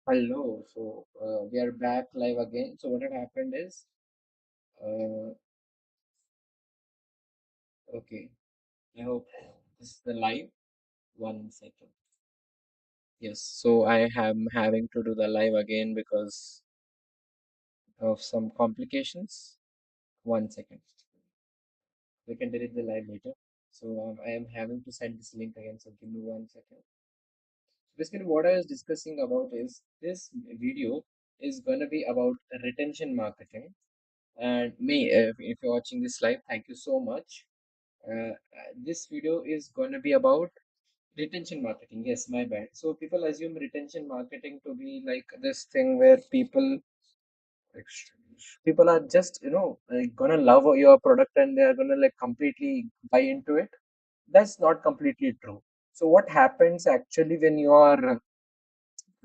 Hello. We are back live again. So what had happened is, uh, okay. I hope this is the live. One second. Yes. So I am having to do the live again because of some complications. One second. We can delete the live later. I am having to send this link again. So give me 1 second. Basically, what I was discussing about is this video is going to be about retention marketing. And me, if you're watching this live, thank you so much. This video is going to be about retention marketing. Yes, my bad. So people assume retention marketing to be like this thing where people are just like gonna love your product and they are gonna like completely buy into it. That's not completely true. So what happens actually when you are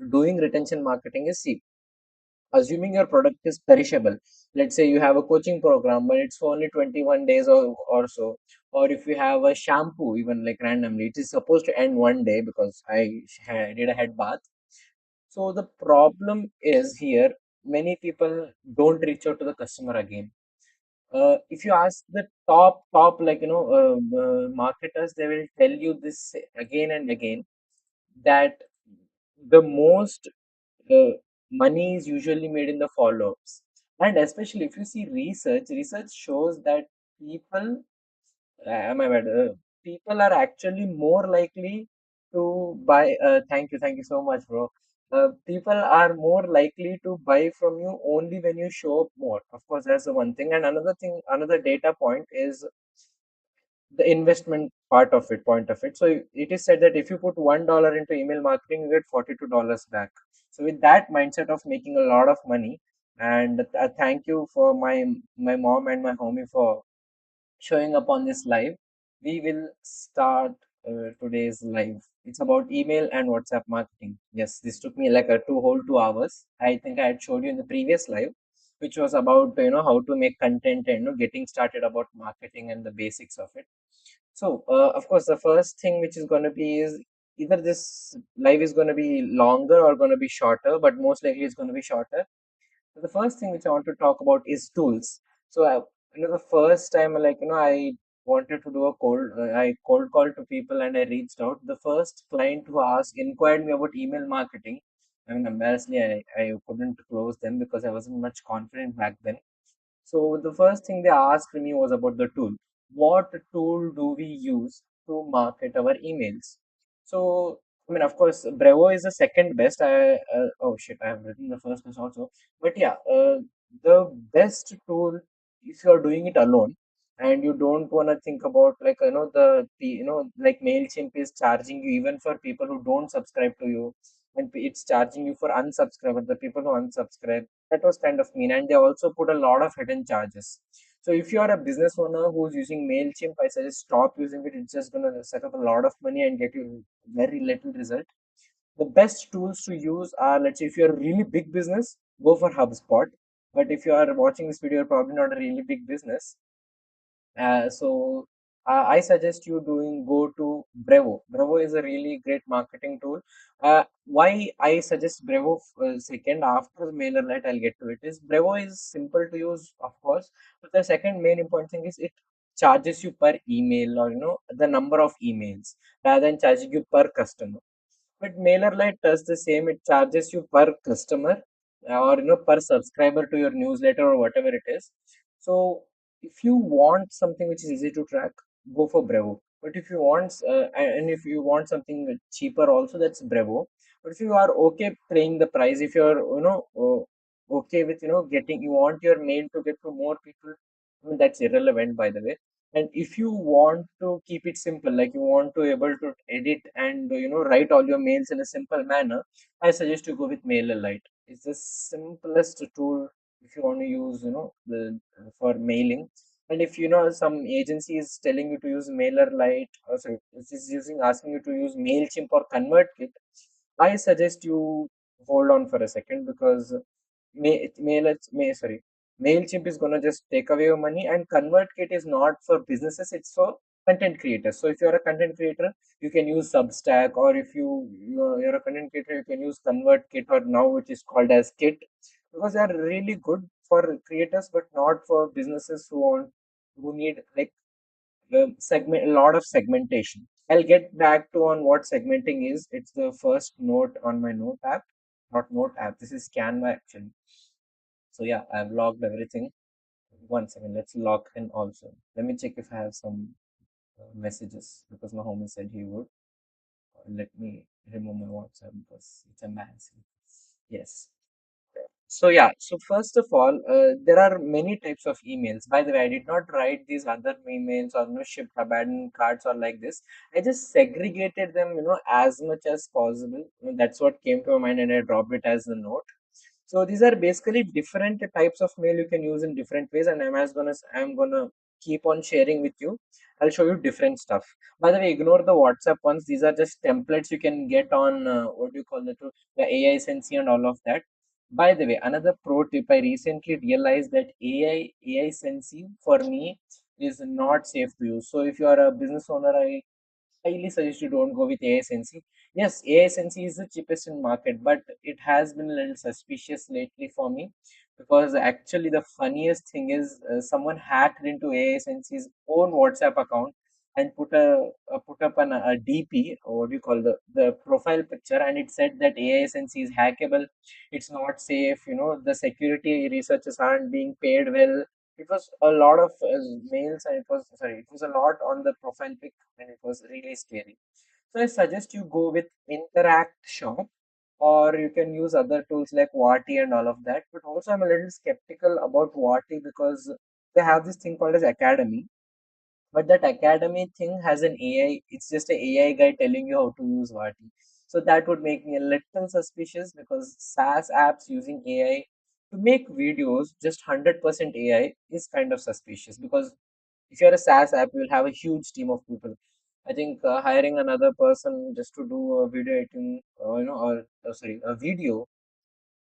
doing retention marketing is, see, assuming your product is perishable, let's say you have a coaching program but it's for only 21 days or so, or if you have a shampoo, even like randomly it is supposed to end one day because did a head bath. So the problem is here, many people don't reach out to the customer again. If you ask the top marketers, they will tell you this again and again, that the most uh, money is usually made in the follow-ups. And especially if you see research shows that people, am I bad? People are actually more likely to buy. Thank you so much, bro. People are more likely to buy from you only when you show up more. Of course, that's the one thing. And another thing, another data point is the investment point of it. So it is said that if you put $1 into email marketing, you get $42 back. So with that mindset of making a lot of money, and thank you for my mom and my homie for showing up on this live. We will start today's live. It's about email and WhatsApp marketing. Yes, this took me like a whole 2 hours. I think I had showed you in the previous live, which was about how to make content and getting started about marketing and the basics of it. So, of course, the first thing which is going to be is either this live is going to be longer or going to be shorter, but most likely it's going to be shorter. So the first thing which I want to talk about is tools. So, the first time, I wanted to do I cold called to people and I reached out. The first client who inquired me about email marketing. I mean, embarrassingly, I couldn't close them because I wasn't much confident back then. So the first thing they asked me was about the tool. What tool do we use to market our emails? So, I mean, of course, Brevo is the second best. Oh shit, I have written the first best also. But yeah, the best tool if you are doing it alone and you don't want to think about like like Mailchimp is charging you even for people who don't subscribe to you, and it's charging you for unsubscriber, the people who unsubscribe. That was kind of mean, and they also put a lot of hidden charges. So if you are a business owner who's using Mailchimp, I suggest stop using it. It's just gonna suck up a lot of money and get you very little result. The best tools to use are, let's say, if you're a really big business, go for HubSpot. But if you are watching this video, you're probably not a really big business. I suggest you doing go to Brevo. Brevo is a really great marketing tool. Why I suggest Brevo second after MailerLite, I'll get to it. Is Brevo is simple to use, of course, but the second main important thing is it charges you per email, or the number of emails, rather than charging you per customer. But MailerLite does the same. It charges you per customer, or per subscriber to your newsletter or whatever it is. So if you want something which is easy to track, go for Brevo. But if you want and if you want something cheaper also, that's Brevo. But if you are okay paying the price, if you're okay with getting, you want your mail to get to more people, I mean, that's irrelevant, by the way. And if you want to keep it simple, like you want to able to edit and write all your mails in a simple manner, I suggest you go with MailerLite. It's the simplest tool if you want to use the for mailing. And if some agency is telling you to use MailerLite, or sorry, is using asking you to use Mailchimp or ConvertKit, I suggest you hold on for a second, because Mailchimp is gonna just take away your money, and ConvertKit is not for businesses. It's for content creators. So if you're a content creator, you can use Substack, or if you're a content creator, you can use ConvertKit, or now which is called as Kit, because they are really good for creators, but not for businesses who need like segment a lot of segmentation. I'll get back to on what segmenting is. It's the first note on my note app, not note app. This is Canva actually. So yeah, I've logged everything. One second, let's log in also. Let me check if I have some messages because my homie said he would. Let me remove my WhatsApp because it's embarrassing. Yes. So yeah, so first of all, there are many types of emails. By the way, I did not write these other emails or no shipped abandoned cards or like this. I just segregated them, as much as possible. That's what came to my mind, and I dropped it as a note. So these are basically different types of mail you can use in different ways, and I'm gonna keep on sharing with you. I'll show you different stuff. By the way, ignore the WhatsApp ones. These are just templates you can get on what do you call it? The AI Sensei and all of that. By the way, another pro tip, I recently realized that AI Sensei for me is not safe to use. So if you are a business owner, I highly suggest you don't go with AI Sensei. Yes, AI Sensei is the cheapest in market, but it has been a little suspicious lately for me, because actually the funniest thing is someone hacked into AI Sensei's own WhatsApp account and put up a DP, or what do you call the profile picture, and it said that AI Sensei is hackable, it's not safe, the security researchers aren't being paid well. It was a lot of mails, and it was a lot on the profile pic, and it was really scary. So I suggest you go with Interact Shop, or you can use other tools like Wati and all of that. But also, I'm a little skeptical about Wati because they have this thing called as Academy, but that academy thing has an AI. It's just an AI guy telling you how to use Vati. So that would make me a little suspicious, because SaaS apps using AI to make videos, just 100% AI, is kind of suspicious. Because if you're a SaaS app, you'll have a huge team of people. I think hiring another person just to do a video editing, or sorry, a video,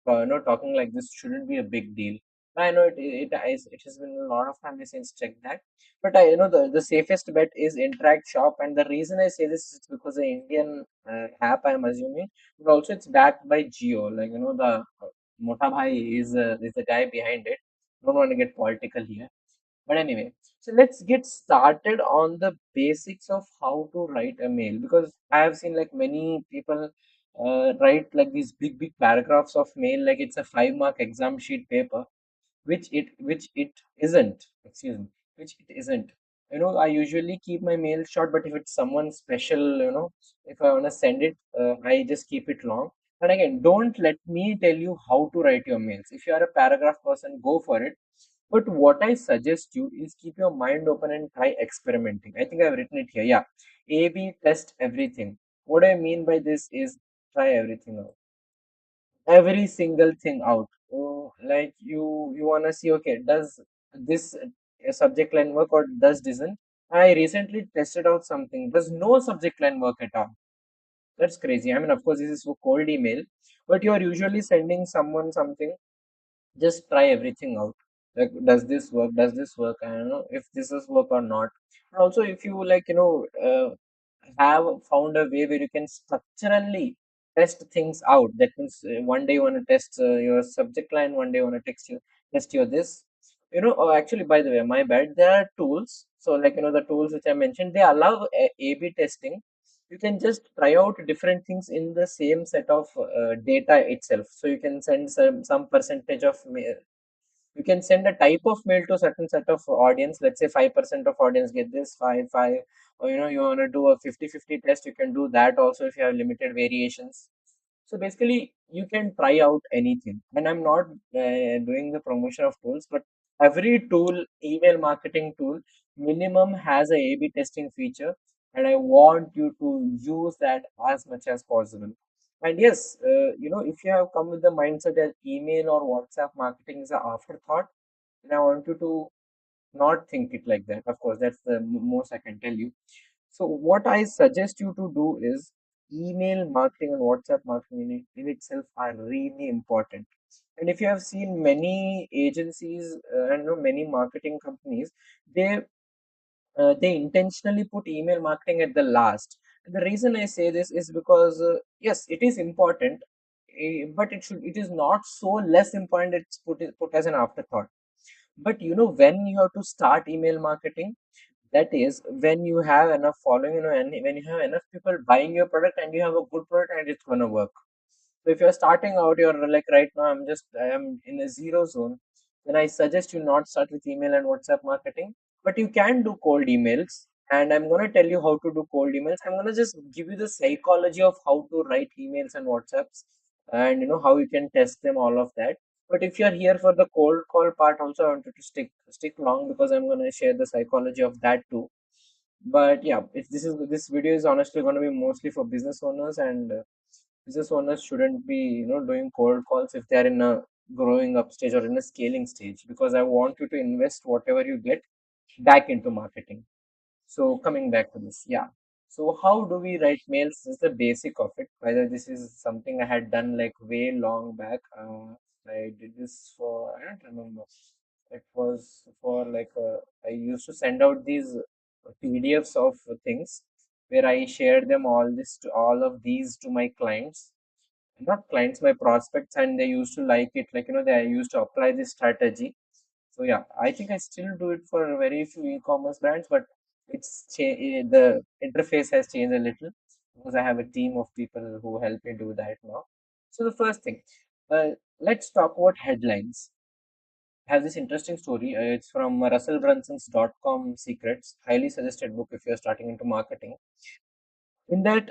talking like this shouldn't be a big deal. I know it has been a lot of time since checked that, but the safest bet is Interact Shop, and the reason I say this is because the Indian app, I'm assuming, but also it's backed by Geo. Like the Mota Bhai is the guy behind it. Don't want to get political here, but anyway, so let's get started on the basics of how to write a mail, because I have seen like many people write like these big paragraphs of mail like it's a 5 mark exam sheet paper, which it isn't. Excuse me, which it isn't. I usually keep my mail short, but if it's someone special, if I want to send it, I just keep it long. And again, don't let me tell you how to write your mails. If you are a paragraph person, go for it, but what I suggest you is keep your mind open and try experimenting. I think I've written it here. Yeah. A/B test everything. What I mean by this is try everything out. Every single thing out. Oh, like you wanna see, okay, does this subject line work or does doesn't? I recently tested out something. Does no subject line work at all? That's crazy. I mean, of course, this is for cold email, but you are usually sending someone something. Just try everything out. Like, does this work? Does this work? I don't know if this is work or not. And also, if you like, have found a way where you can structurally test things out. That means one day you want to test your subject line, one day you want to test your this. Oh, actually, by the way, my bad. There are tools. So, like the tools which I mentioned, they allow A/B testing. You can just try out different things in the same set of data itself. So you can send some percentage of you can send a type of mail to a certain set of audience. Let's say 5% of audience get this, 5 5, or you want to do a 50-50 test, you can do that also if you have limited variations. So basically you can try out anything, and I'm not doing the promotion of tools, but every tool, email marketing tool, minimum has a A/B testing feature, and I want you to use that as much as possible. And yes, if you have come with the mindset that email or WhatsApp marketing is an afterthought, then I want you to not think it like that. Of course, that's the most I can tell you. So, what I suggest you to do is email marketing and WhatsApp marketing in itself are really important. And if you have seen many agencies and many marketing companies, they They intentionally put email marketing at the last. The reason I say this is because yes, it is important, but it is not so less important. It's put as an afterthought. But when you have to start email marketing, that is when you have enough following, and when you have enough people buying your product and you have a good product and it's gonna work. So if you're starting out, you're like right now, I am in a zero zone, then I suggest you not start with email and WhatsApp marketing, but you can do cold emails. And I'm going to tell you how to do cold emails. I'm going to just give you the psychology of how to write emails and WhatsApps, and how you can test them, all of that. But if you're here for the cold call part, also I wanted to stick long because I'm going to share the psychology of that too. But yeah, this video is honestly going to be mostly for business owners, and business owners shouldn't be doing cold calls if they're in a growing up stage or in a scaling stage, because I want you to invest whatever you get back into marketing. So coming back to this, yeah. So how do we write mails? This is the basic of it. Whether this is something I had done like way long back. I did this for, I don't remember. It was for like I used to send out these PDFs of things where I shared them all of these to my clients, not clients, my prospects, and they used to like it. Like they used to apply this strategy. So yeah, I think I still do it for very few e-commerce brands, but the interface has changed a little because I have a team of people who help me do that now. So the first thing, uh, let's talk about headlines. I have this interesting story. It's from Russell Brunson's .com Secrets, highly suggested book if you're starting into marketing. In that,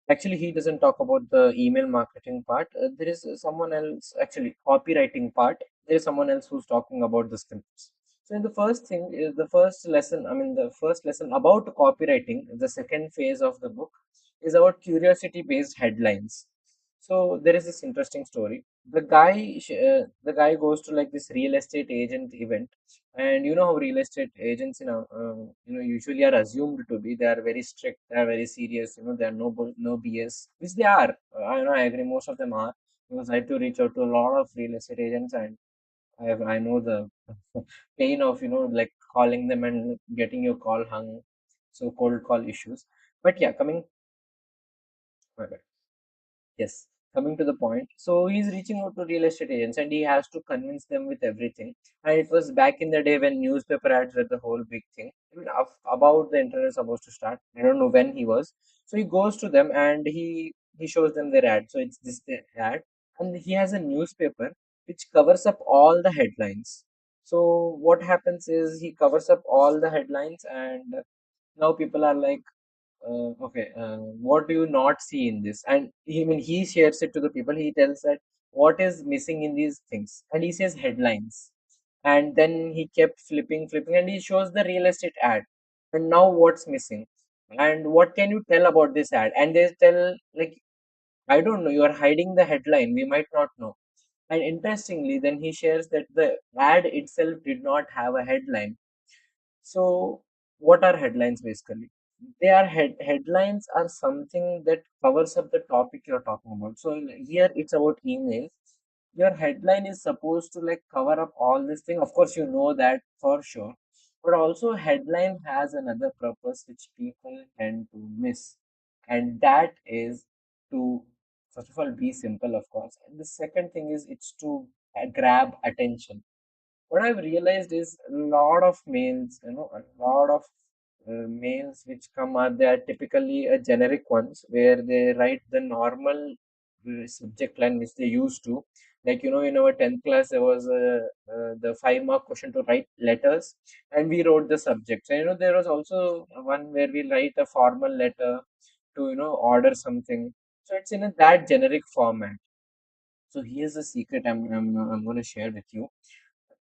actually, he doesn't talk about the email marketing part. There is someone else, actually, copywriting part. There is someone else who's talking about the scripts. So, in the first thing is the first lesson. I mean, the first lesson about copywriting, the second phase of the book, is about curiosity-based headlines. So there is this interesting story. The guy goes to like this real estate agent event, and how real estate agents, usually are assumed to be. They are very strict. They are very serious. They are no BS, which they are. I agree. Most of them are, because I had to reach out to a lot of real estate agents, and I know the pain of like calling them and getting your call hung. So cold call issues. But yeah, my bad. Yes, coming to the point. So he's reaching out to real estate agents and he has to convince them with everything. And it was back in the day when newspaper ads were the whole big thing. I mean, about the internet supposed to start. I don't know when he was. So he goes to them and he shows them their ad. So it's this the ad, and he has a newspaper which covers up all the headlines. So what happens is he covers up all the headlines, and now people are like, okay, what do you not see in this? And he shares it to the people. He tells that what is missing in these things, and he says headlines. And then he kept flipping, and he shows the real estate ad. And now what's missing? And what can you tell about this ad? And they tell like, I don't know. You are hiding the headline. We might not know. And interestingly, then he shares that the ad itself did not have a headline. So, what are headlines basically? They are headlines are something that covers up the topic you're talking about. So here it's about email. Your headline is supposed to like cover up all this thing. Of course, you know that for sure. But also headline has another purpose which people tend to miss. And that is to first of all be simple, of course. And the second thing is it's to grab attention. What I've realized is a lot of mails, a lot of mails which come are they are typically a generic ones where they write the normal subject line which they used to. Like, in our 10th class, there was the 5 mark question to write letters, and we wrote the subjects. And, there was also one where we write a formal letter to, order something. So it's in that generic format. So here's the secret I'm going to share with you.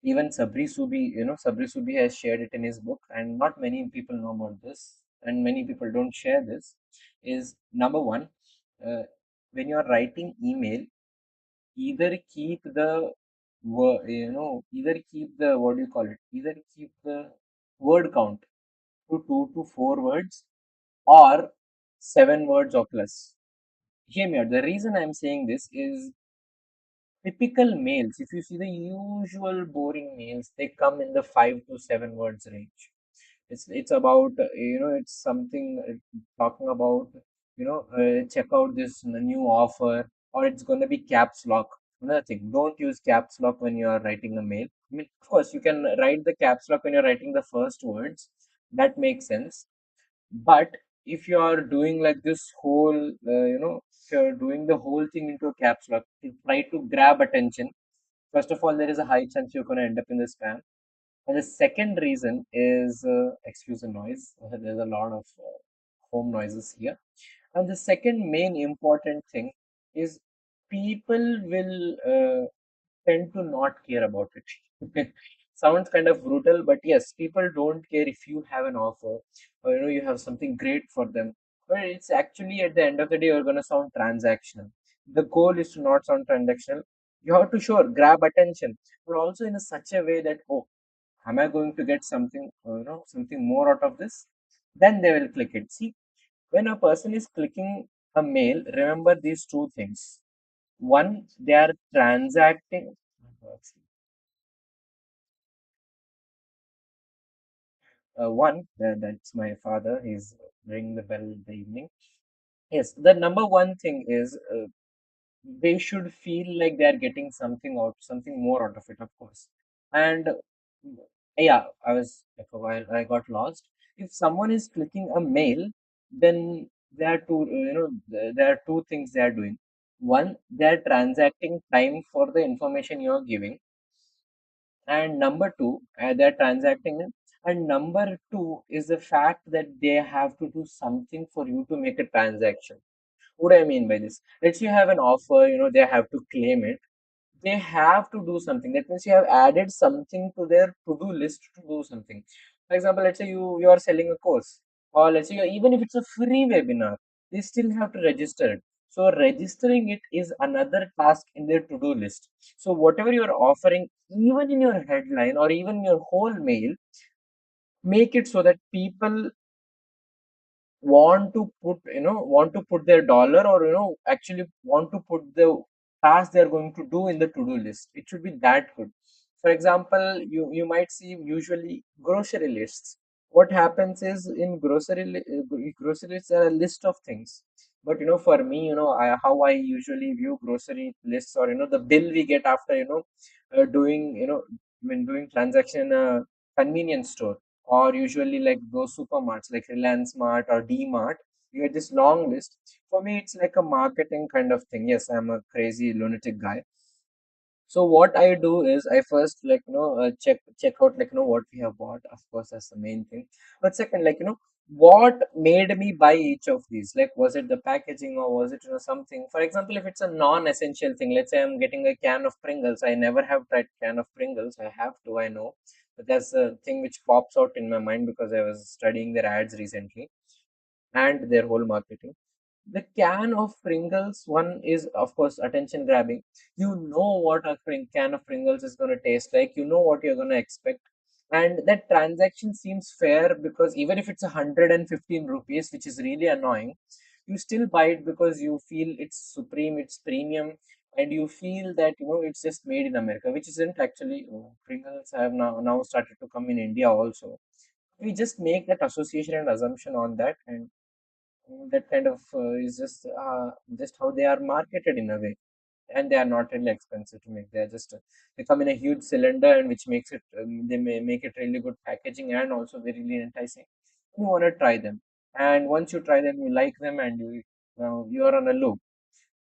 Even Sabri Subi has shared it in his book, and not many people know about this, and many people don't share this. Is number one, uh, when you're writing email, either keep the either keep the what do you call it? Either keep the word count to 2 to 4 words or 7 words or plus. Hear me out. The reason I'm saying this is typical mails, if you see the usual boring mails, they come in the 5 to 7 words range. It's about it's something talking about check out this new offer, or it's going to be caps lock. Another thing, don't use caps lock when you are writing a mail. I mean, of course, you can write the caps lock when you're writing the first words. That makes sense. But if you are doing like this whole, if you're doing the whole thing into a caps lock to try to grab attention, first of all, there is a high chance you're going to end up in the spam. And the second reason is, excuse the noise, there's a lot of home noises here. And the second main important thing is people will tend to not care about it. Sounds kind of brutal, but yes, people don't care if you have an offer or you have something great for them. But it's actually at the end of the day you're gonna sound transactional. The goal is to not sound transactional. You have to sure grab attention, but also in a such a way that, oh, am I going to get something, something more out of this? Then they will click it. See, when a person is clicking a mail, remember these two things. One, they are transacting. That's my father. He's ringing the bell in the evening. Yes, the number one thing is they should feel like they are getting something out, something more out of it, of course. And yeah, I was like a while I got lost. If someone is clicking a mail, then there are two, there are two things they are doing. One, they are transacting time for the information you are giving, and number two, they're transacting it. And number two is the fact that they have to do something for you to make a transaction. What do I mean by this? Let's say you have an offer, they have to claim it. They have to do something. That means you have added something to their to-do list to do something. For example, let's say you are selling a course, or let's say even if it's a free webinar, they still have to register it. So registering it is another task in their to-do list. So whatever you are offering, even in your headline or even in your whole mail, make it so that people want to put their dollar, or actually want to put the task they're going to do in the to-do list. It should be that good. For example, you might see usually grocery lists. What happens is in grocery lists there are a list of things. But for me, how I usually view grocery lists, or the bill we get after doing when doing transaction in a convenience store, or usually like those supermarts like Reliance Mart or D Mart, you get this long list. For me, it's like a marketing kind of thing. Yes, I'm a crazy lunatic guy. So what I do is I first check out what we have bought. Of course, that's the main thing. But second, what made me buy each of these? Like, was it the packaging, or was it something? For example, if it's a non-essential thing, let's say I'm getting a can of Pringles. I never have tried can of Pringles. I have to, I know, but that's the thing which pops out in my mind because I was studying their ads recently and their whole marketing. The can of Pringles one is, of course, attention grabbing. You know what a can of Pringles is going to taste like. You know what you're going to expect. And that transaction seems fair because even if it's 115 rupees, which is really annoying, you still buy it because you feel it's supreme, it's premium, and you feel that it's just made in America, which isn't actually. Pringles have now started to come in India also. We just make that association and assumption on that, and that kind of is just how they are marketed in a way, and they are not really expensive to make. They are just they come in a huge cylinder, and which makes it they may make it really good packaging and also very really enticing. You want to try them, and once you try them, you like them, and you are on a loop.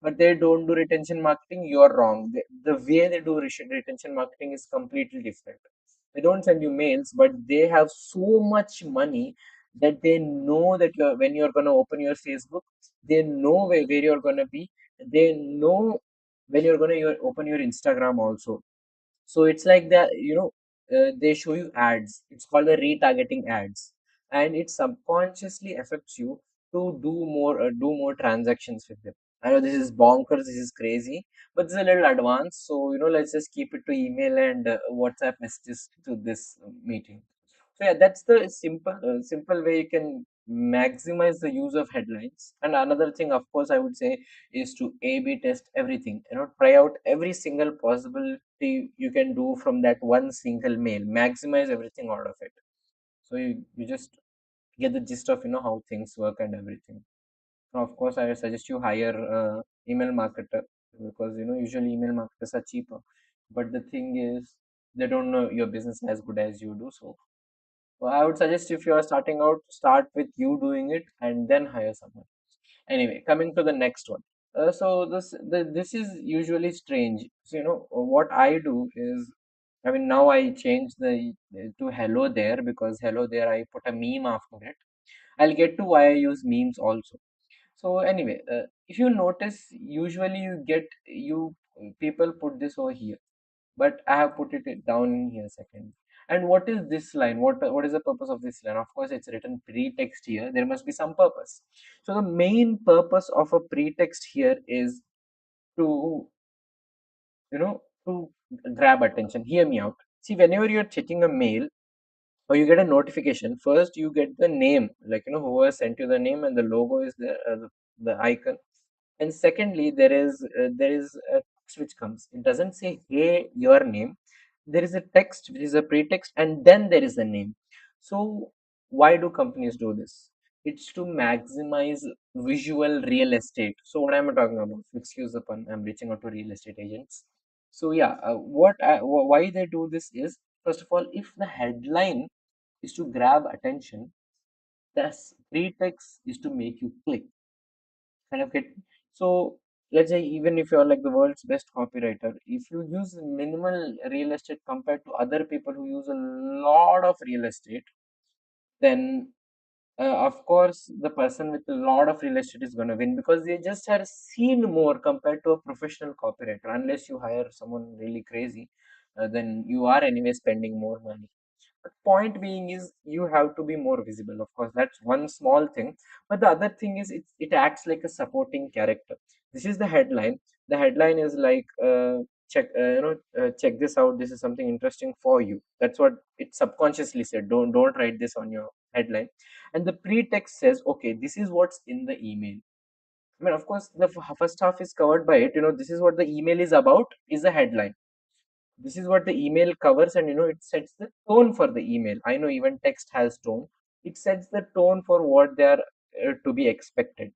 But they don't do retention marketing. You're wrong. The way they do retention marketing is completely different. They don't send you mails, but they have so much money that they know that when you're going to open your Facebook, they know where you're going to be. They know when you're going to open your Instagram also. So it's like that, they show you ads. It's called the retargeting ads, and it subconsciously affects you to do more transactions with them. I know this is bonkers, this is crazy, but it's a little advanced. So let's just keep it to email and WhatsApp messages to this meeting. So yeah, that's the simple way you can maximize the use of headlines. And another thing, of course, I would say is to A/B test everything. Try out every single possibility you can do from that one single mail. Maximize everything out of it. So you just get the gist of how things work and everything. Now, of course, I suggest you hire email marketer, because usually email marketers are cheaper. But the thing is, they don't know your business as good as you do. So well, I would suggest, if you are starting out, start with you doing it and then hire someone. Anyway, coming to the next one. So this is usually strange. So what I do is, I mean, now I change the to hello there, because hello there I put a meme after it. I'll get to why I use memes also. So anyway, if you notice, usually you people put this over here, but I have put it down in here second. And what is this line? What is the purpose of this line? Of course, it's written pretext here. There must be some purpose. So the main purpose of a pretext here is to to grab attention. Hear me out. See, whenever you're checking a mail or you get a notification, first you get the name, like whoever sent you the name, and the logo is there, the icon. And secondly, there is a text which comes. It doesn't say hey your name. There is a text which is a pretext, and then there is a name. So why do companies do this? It's to maximize visual real estate. So what am I talking about? Excuse the pun, I'm reaching out to real estate agents. So yeah, why they do this is, first of all, if the headline is to grab attention, the pretext is to make you click. Kind of get. So let's say, even if you're like the world's best copywriter, if you use minimal real estate compared to other people who use a lot of real estate, then of course the person with a lot of real estate is going to win, because they just have seen more compared to a professional copywriter. Unless you hire someone really crazy, then you are anyway spending more money. But point being is, you have to be more visible. Of course, that's one small thing. But the other thing is, it acts like a supporting character. This is the headline. The headline is like, check this out. This is something interesting for you. That's what it subconsciously said. Don't write this on your headline. And the pretext says, okay, this is what's in the email. I mean, of course, the first half is covered by it. This is what the email is about, is the headline. This is what the email covers, and it sets the tone for the email. I know even text has tone. It sets the tone for what they are to be expected.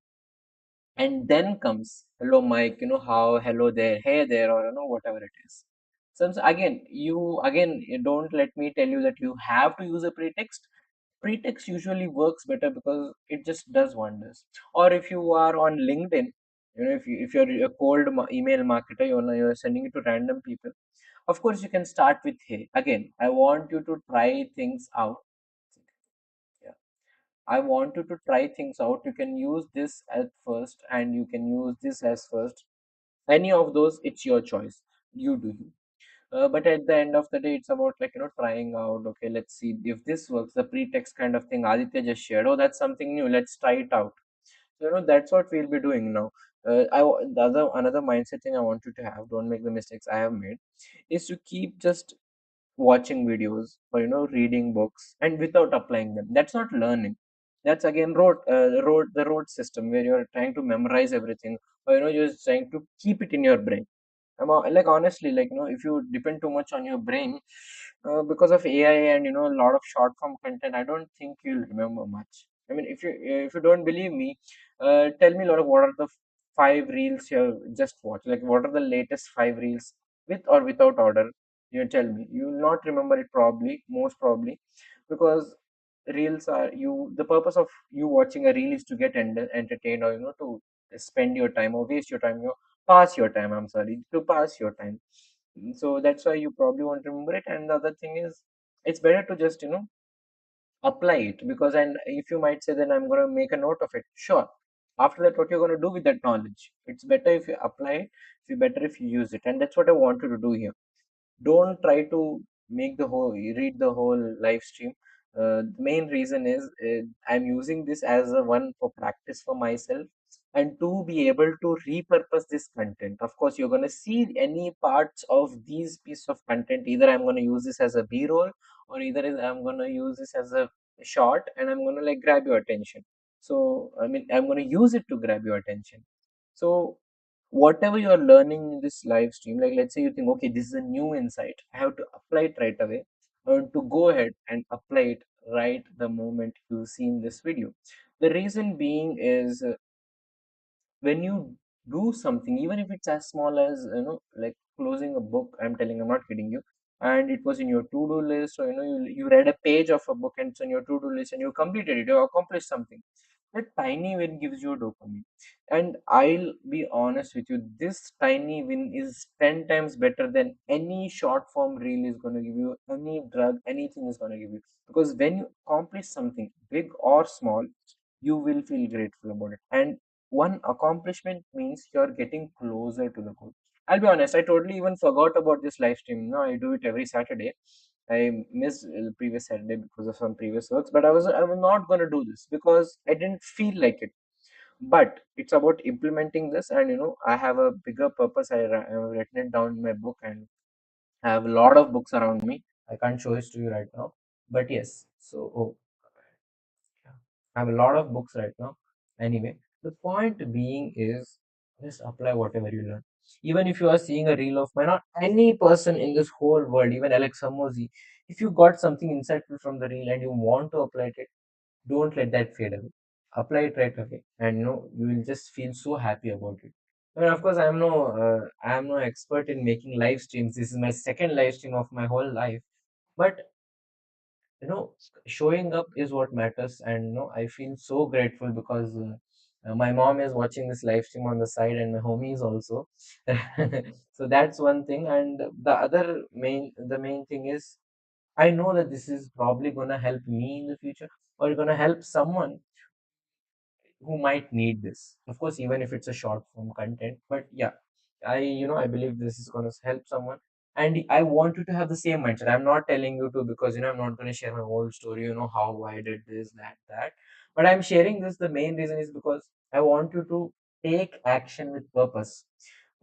And then comes, hello Mike, how, hello there, hey there, or whatever it is. So again, don't let me tell you that you have to use a pretext. Pretext usually works better because it just does wonders. Or if you are on LinkedIn, if you're a cold email marketer, you're sending it to random people. Of course, you can start with hey. Again, I want you to try things out. Yeah. I want you to try things out. You can use this at first, and you can use this as first. Any of those, it's your choice. You do you. But at the end of the day, it's about, like, trying out. Okay, let's see if this works. The pretext kind of thing Aditya just shared. Oh, that's something new. Let's try it out. So, that's what we'll be doing now. The other another mindset thing I want you to have. Don't make the mistakes I have made. Is to keep just watching videos, or reading books, and without applying them. That's not learning. That's again road system, where you're trying to memorize everything, or you're just trying to keep it in your brain. Like, honestly, like, if you depend too much on your brain, because of AI and a lot of short form content, I don't think you'll remember much. I mean, if you don't believe me, tell me, Laura, what are the five reels you have just watched? Like, what are the latest five reels, with or without order? You tell me. You will not remember it, probably, most probably, because reels are you. The purpose of you watching a reel is to get entertained, or to spend your time or waste your time. Pass your time. I'm sorry, to pass your time. So that's why you probably won't remember it. And the other thing is, it's better to just apply it, because, and if you might say, then I'm going to make a note of it. Sure. After that, what you're going to do with that knowledge? It's better if you apply it. It's better if you use it, and that's what I want you to do here. Don't try to read the whole live stream. The main reason is, I'm using this as a one for practice for myself, and to be able to repurpose this content. Of course, you're going to see any parts of these piece of content. Either I'm going to use this as a b-roll, or either I'm going to use this as a short, and I'm going to, like, grab your attention. So I mean, I'm going to use it to grab your attention. So whatever you're learning in this live stream, like, let's say you think, okay, this is a new insight, I have to apply it right away. I want to go ahead and apply it right the moment you seen this video. The reason being is, when you do something, even if it's as small as, like closing a book, I'm telling, I'm not kidding you, and it was in your to-do list, or you read a page of a book and it's on your to-do list and you completed it, you accomplished something. That tiny win gives you dopamine. And I'll be honest with you, this tiny win is 10 times better than any short form reel is going to give you, any drug, anything is going to give you. Because when you accomplish something big or small, you will feel grateful about it. And one accomplishment means you're getting closer to the goal. I'll be honest, I totally even forgot about this live stream. No, I do it every Saturday. I missed the previous Saturday because of some previous works, but I was not going to do this because I didn't feel like it. But it's about implementing this, and I have a bigger purpose. I have written it down in my book, and I have a lot of books around me. I can't show it to you right now, but yes. So, yeah. I have a lot of books right now. Anyway, the point being is, just apply whatever you learn. Even if you are seeing a reel of mine, not any person in this whole world, even Alex Samosi, if you got something insightful from the reel and you want to apply it, don't let that fade away. Apply it right away, and you will just feel so happy about it. I mean, of course, I am no expert in making live streams. This is my second live stream of my whole life, but you know showing up is what matters. And I feel so grateful because my mom is watching this live stream on the side, and my homies also. So that's one thing. And the main thing is, I know that this is probably going to help me in the future, or going to help someone who might need this. Of course, even if it's a short form content. But yeah, I believe this is going to help someone. And I want you to have the same mindset. I'm not telling you to, because I'm not going to share my whole story, how I did this, that. But I'm sharing this. The main reason is because I want you to take action with purpose.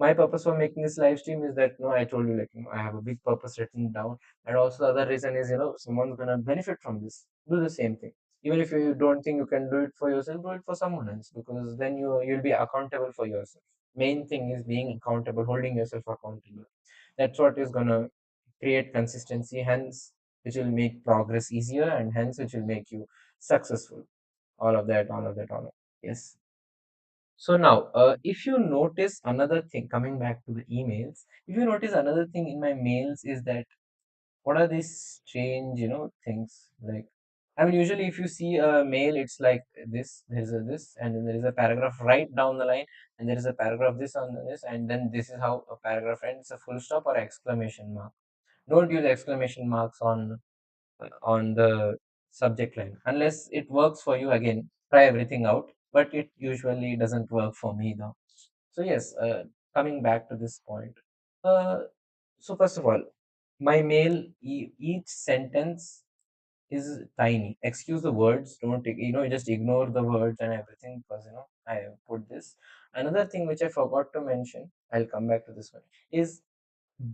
My purpose for making this live stream is that, I told you, like, I have a big purpose written down. And also the other reason is, someone's gonna benefit from this. Do the same thing. Even if you don't think you can do it for yourself, do it for someone else, because then you'll be accountable for yourself. Main thing is being accountable, holding yourself accountable. That's what is gonna create consistency, hence which will make progress easier, and hence which will make you successful. All of that, all of that, all of that. Yes. So now, if you notice another thing, coming back to the emails, if you notice another thing in my mails is that, what are these strange, things like? I mean, usually if you see a mail, it's like this, there's a this, and then there is a paragraph right down the line, and there is a paragraph this on this, and then this is how a paragraph ends, a full stop or exclamation mark. Don't use exclamation marks on the subject line unless it works for you. Again, try everything out, but it usually doesn't work for me though. So yes, coming back to this point, uh, so first of all, my mail, each sentence is tiny. Excuse the words, don't just ignore the words and everything, because I have put this. Another thing which I forgot to mention, I'll come back to this one, is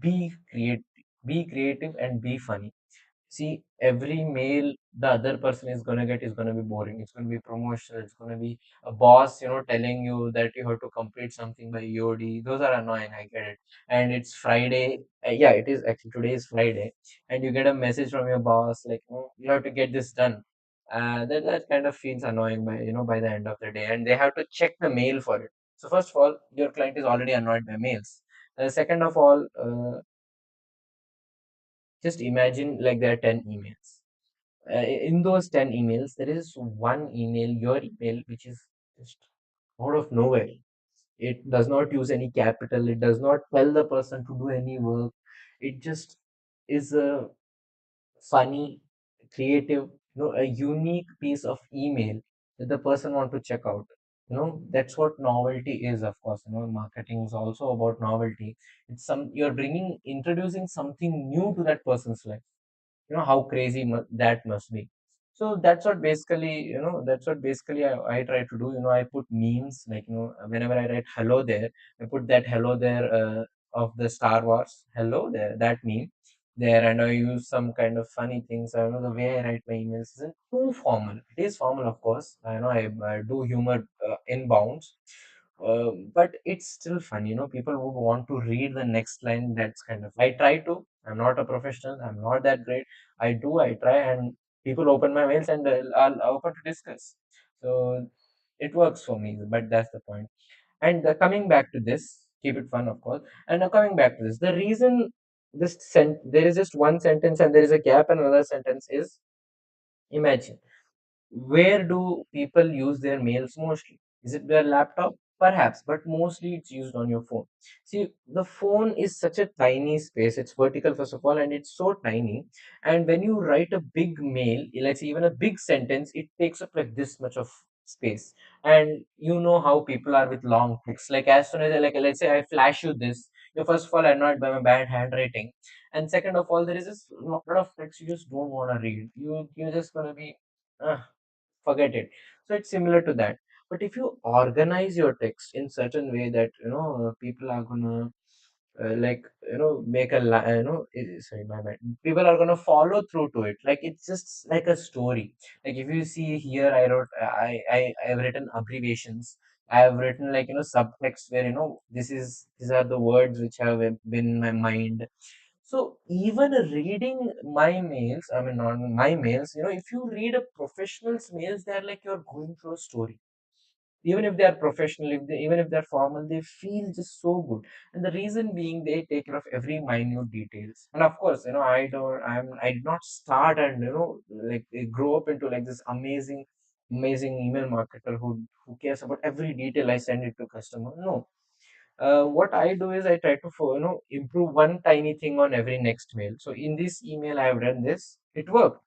be creative. Be creative and be funny. See, every mail the other person is gonna get is gonna be boring. It's gonna be promotional. It's gonna be a boss, telling you that you have to complete something by EOD. Those are annoying. I get it. And it's Friday. Yeah, it is actually, today is Friday, and you get a message from your boss like, oh, you have to get this done. That kind of feels annoying by the end of the day, and they have to check the mail for it. So first of all, your client is already annoyed by mails. Second of all, just imagine like there are 10 emails. In those 10 emails, there is one email, your email, which is just out of nowhere. It does not use any capital, it does not tell the person to do any work. It just is a funny, creative, a unique piece of email that the person want to check out. That's what novelty is. Of course, marketing is also about novelty. It's you're introducing something new to that person's life. How crazy that must be. So that's what basically I try to do. I put memes, like, whenever I write hello there, I put that hello there, of the Star Wars hello there, that meme there, and I use some kind of funny things. I know the way I write my emails isn't too formal. It is formal, of course. I know I do humor in bounds, but it's still fun. People would want to read the next line. That's kind of, I try to. I'm not a professional. I'm not that great. I try, and People open my mails and I'll open to discuss. So it works for me, but that's the point. And coming back to this, keep it fun, of course. And now coming back to this, the reason there is just one sentence and there is a gap and another sentence is, imagine, where do people use their mails mostly? Is it their laptop? Perhaps, but mostly it's used on your phone. See, the phone is such a tiny space. It's vertical, first of all, and it's so tiny. And when you write a big mail, let's say even a big sentence, it takes up like this much of space. And you know how people are with long texts. Like as soon as like let's say I flash you this, you first of all annoyed by my bad handwriting, and second of all there is this lot of text you just don't want to read. You're just gonna be. Uh, Forget it. So it's similar to that. But if you organize your text in certain way that people are gonna make a sorry, my bad, people are gonna follow through to it, like it's just like a story. Like if you see here, I've written abbreviations. I've written like subtext where these are the words which have been in my mind. So even reading my mails, I mean on my mails, if you read a professional's mails, they're like you're going through a story. Even if they are professional, even if they're formal, they feel just so good. And the reason being, they take care of every minute details. And of course, I did not start and like grow up into like this amazing email marketer who cares about every detail I send it to customer. No, what I do is I try to improve one tiny thing on every next mail. So in this email, I have done this. It worked.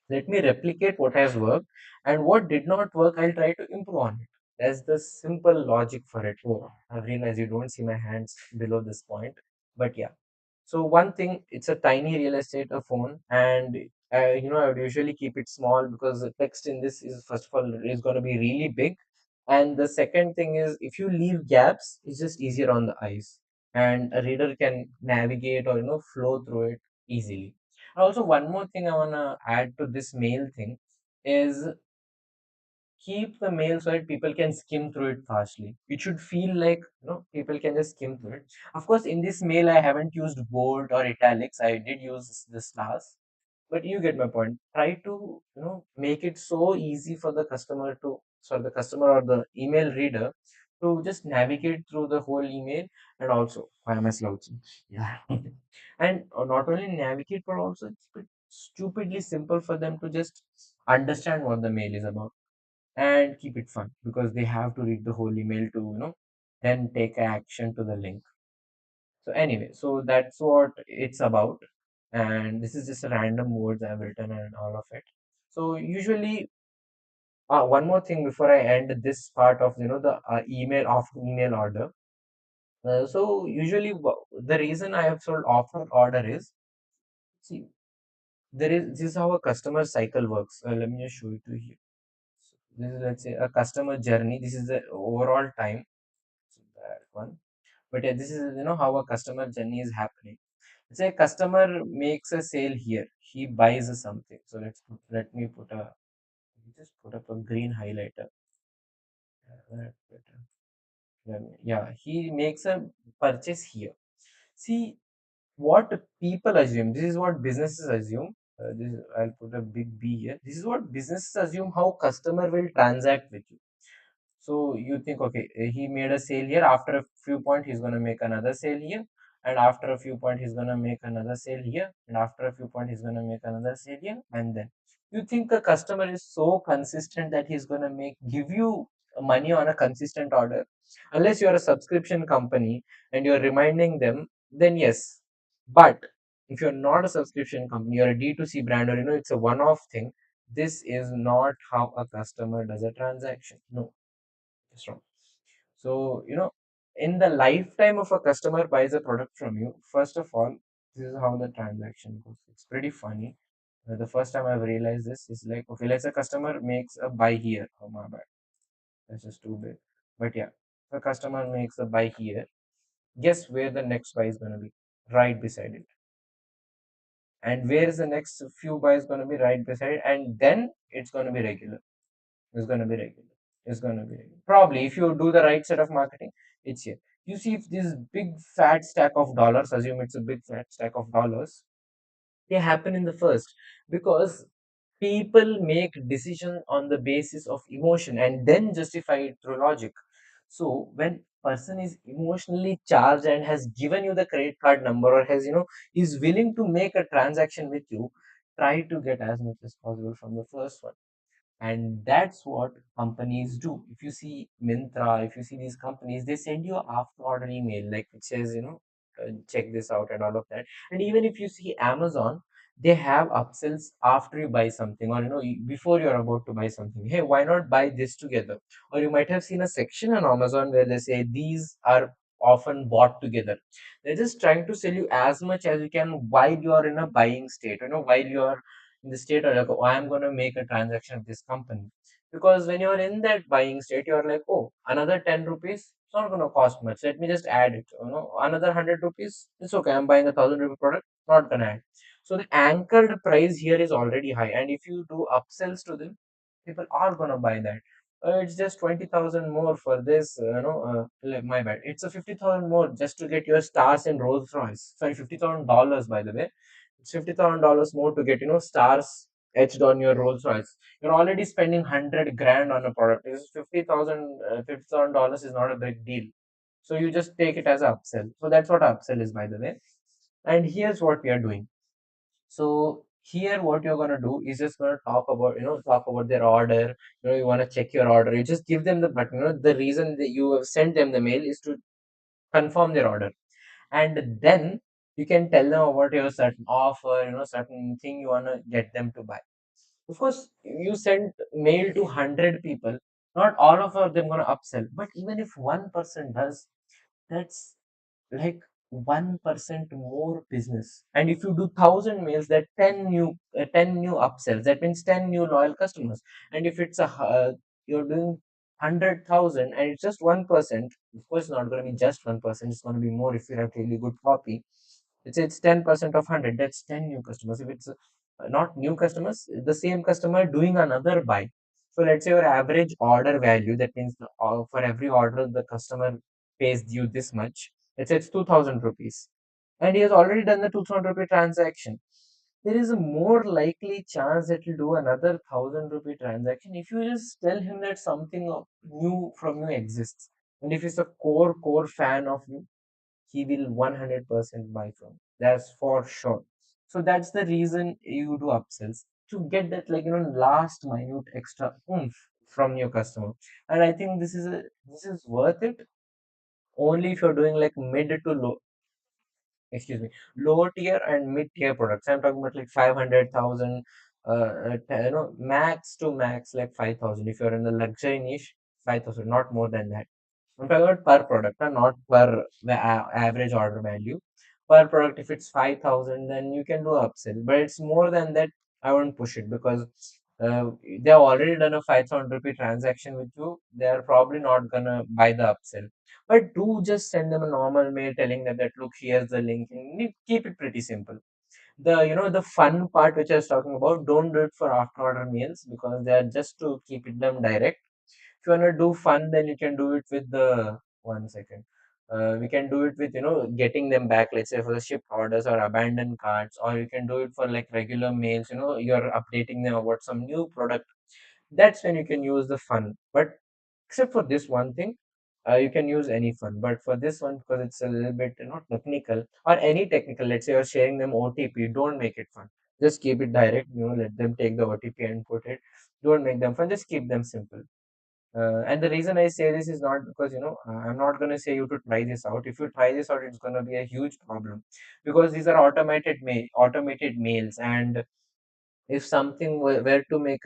Let me replicate what has worked, and what did not work, I'll try to improve on it. That's the simple logic for it. Oh, I realize you don't see my hands below this point, but yeah. So one thing, it's a tiny real estate, a phone, and I would usually keep it small because the text in this is first of all is going to be really big, and the second thing is if you leave gaps, it's just easier on the eyes, and a reader can navigate or flow through it easily. Also, one more thing I wanna add to this mail thing is keep the mail so that people can skim through it fastly. It should feel like people can just skim through it. Of course, in this mail I haven't used bold or italics. I did use the stars, but you get my point. Try to make it so easy for the customer or the email reader to just navigate through the whole email. And also, why am I slouching? Yeah. And not only navigate, but also it's stupidly simple for them to just understand what the mail is about, and keep it fun because they have to read the whole email to then take action to the link. So anyway, so that's what it's about, and this is just a random words I've written and all of it. So usually, one more thing before I end this part of the email order. So usually, the reason I have sold offer order is, see, this is how a customer cycle works. Let me just show it to you. So this is, let's say, a customer journey. This is the overall time. So that one. But yeah, this is how a customer journey is happening. Let's say a customer makes a sale here. He buys something. So let me just put up a green highlighter. That better. Yeah, he makes a purchase here. See, what people assume. This is what businesses assume. I'll put a big B here. This is what businesses assume how customer will transact with you. So you think, okay, he made a sale here. After a few point, he's gonna make another sale here, and after a few point, he's gonna make another sale here, and after a few point, he's gonna make another sale here, and then you think a customer is so consistent that he's gonna give you money on a consistent order, unless you're a subscription company and you're reminding them. Then yes, but if you're not a subscription company, you're a D2C brand, or it's a one-off thing. This is not how a customer does a transaction. No, it's wrong. So, in the lifetime of a customer buys a product from you, first of all, this is how the transaction goes. It's pretty funny. The first time I've realized this is like, okay, let's say a customer makes a buy here. Oh my bad. That's just too big. But yeah, if a customer makes a buy here, guess where the next buy is going to be? Right beside it. And where is the next few buys going to be? Right beside it. And then it's going to be regular. It's going to be regular. It's going to be regular. Probably if you do the right set of marketing, it's here. You see, if this big fat stack of dollars, assume it's a big fat stack of dollars, they happen in the first, because People make decision on the basis of emotion and then justify it through logic. So when person is emotionally charged and has given you the credit card number, or has, is willing to make a transaction with you, try to get as much as possible from the first one. And that's what companies do. If you see Mintra, if you see these companies, they send you a after order email like which says, check this out and all of that. And even if you see Amazon, they have upsells after you buy something, or before you're about to buy something. Hey, why not buy this together? Or you might have seen a section on Amazon where they say these are often bought together. They're just trying to sell you as much as you can while you're in a buying state, while you're in the state of like, oh, I'm going to make a transaction with this company. Because when you're in that buying state, you're like, oh, another 10 rupees, it's not going to cost much. Let me just add it. Another 100 rupees, it's okay. I'm buying a 1,000 rupee product, not going to add. So the anchored price here is already high. And if you do upsells to them, people are going to buy that. It's just 20,000 more for this, like, my bad. It's a 50,000 more just to get your stars in Rolls Royce. Sorry, $50,000, by the way. It's $50,000 more to get, stars etched on your Rolls Royce. You're already spending 100 grand on a product. It's 50,000, $50,000 is not a big deal. So you just take it as an upsell. So that's what upsell is, by the way. And here's what we are doing. So here, what you're gonna do is just gonna talk about their order. You wanna check your order. You just give them the button. The reason that you have sent them the mail is to confirm their order, and then you can tell them about your certain offer, certain thing you want to get them to buy. Of course, you send mail to 100 people, not all of them going to upsell, but even if one person does, that's like 1% more business. And if you do 1,000 mails, that 10 new upsells, that means 10 new loyal customers. And if it's you're doing 100,000 and it's just 1%, of course it's not going to be just 1%, it's going to be more if you have really good copy. It's 10% of 100, that's 10 new customers. If it's not new customers, the same customer doing another buy. So let's say your average order value, that means for every order the customer pays you this much. Let's say it's 2,000 rupees. And he has already done the 2,000 rupee transaction. There is a more likely chance that he'll do another 1,000 rupee transaction if you just tell him that something new from you exists. And if he's a core fan of you, he will 100% buy from. That's for sure. So that's the reason you do upsells, to get that, like, last minute extra oomph from your customer. And I think this is worth it only if you're doing like mid to low, excuse me, lower tier and mid tier products. I'm talking about like 500,000, max to max like 5,000. If you're in the luxury niche, 5,000, not more than that. I'm talking about per product, not per the average order value. Per product, if it's 5,000, then you can do upsell. But it's more than that, I won't push it, because they have already done a 5,000 rupee transaction with you. They are probably not gonna buy the upsell. But do just send them a normal mail telling them that, look, here's the link, and keep it pretty simple. The fun part which I was talking about, don't do it for after order mails, because they are just to keep it them direct. If you want to do fun, then you can do it with the one second. We can do it with, getting them back, let's say for the shipped orders or abandoned carts, or you can do it for like regular mails, you're updating them about some new product. That's when you can use the fun. But except for this one thing, you can use any fun. But for this one, because it's a little bit, technical, or any technical, let's say you're sharing them OTP, don't make it fun. Just keep it direct, let them take the OTP and put it. Don't make them fun, just keep them simple. And the reason I say this is not because, I'm not going to say you to try this out. If you try this out, it's going to be a huge problem, because these are automated mails, and if something were to make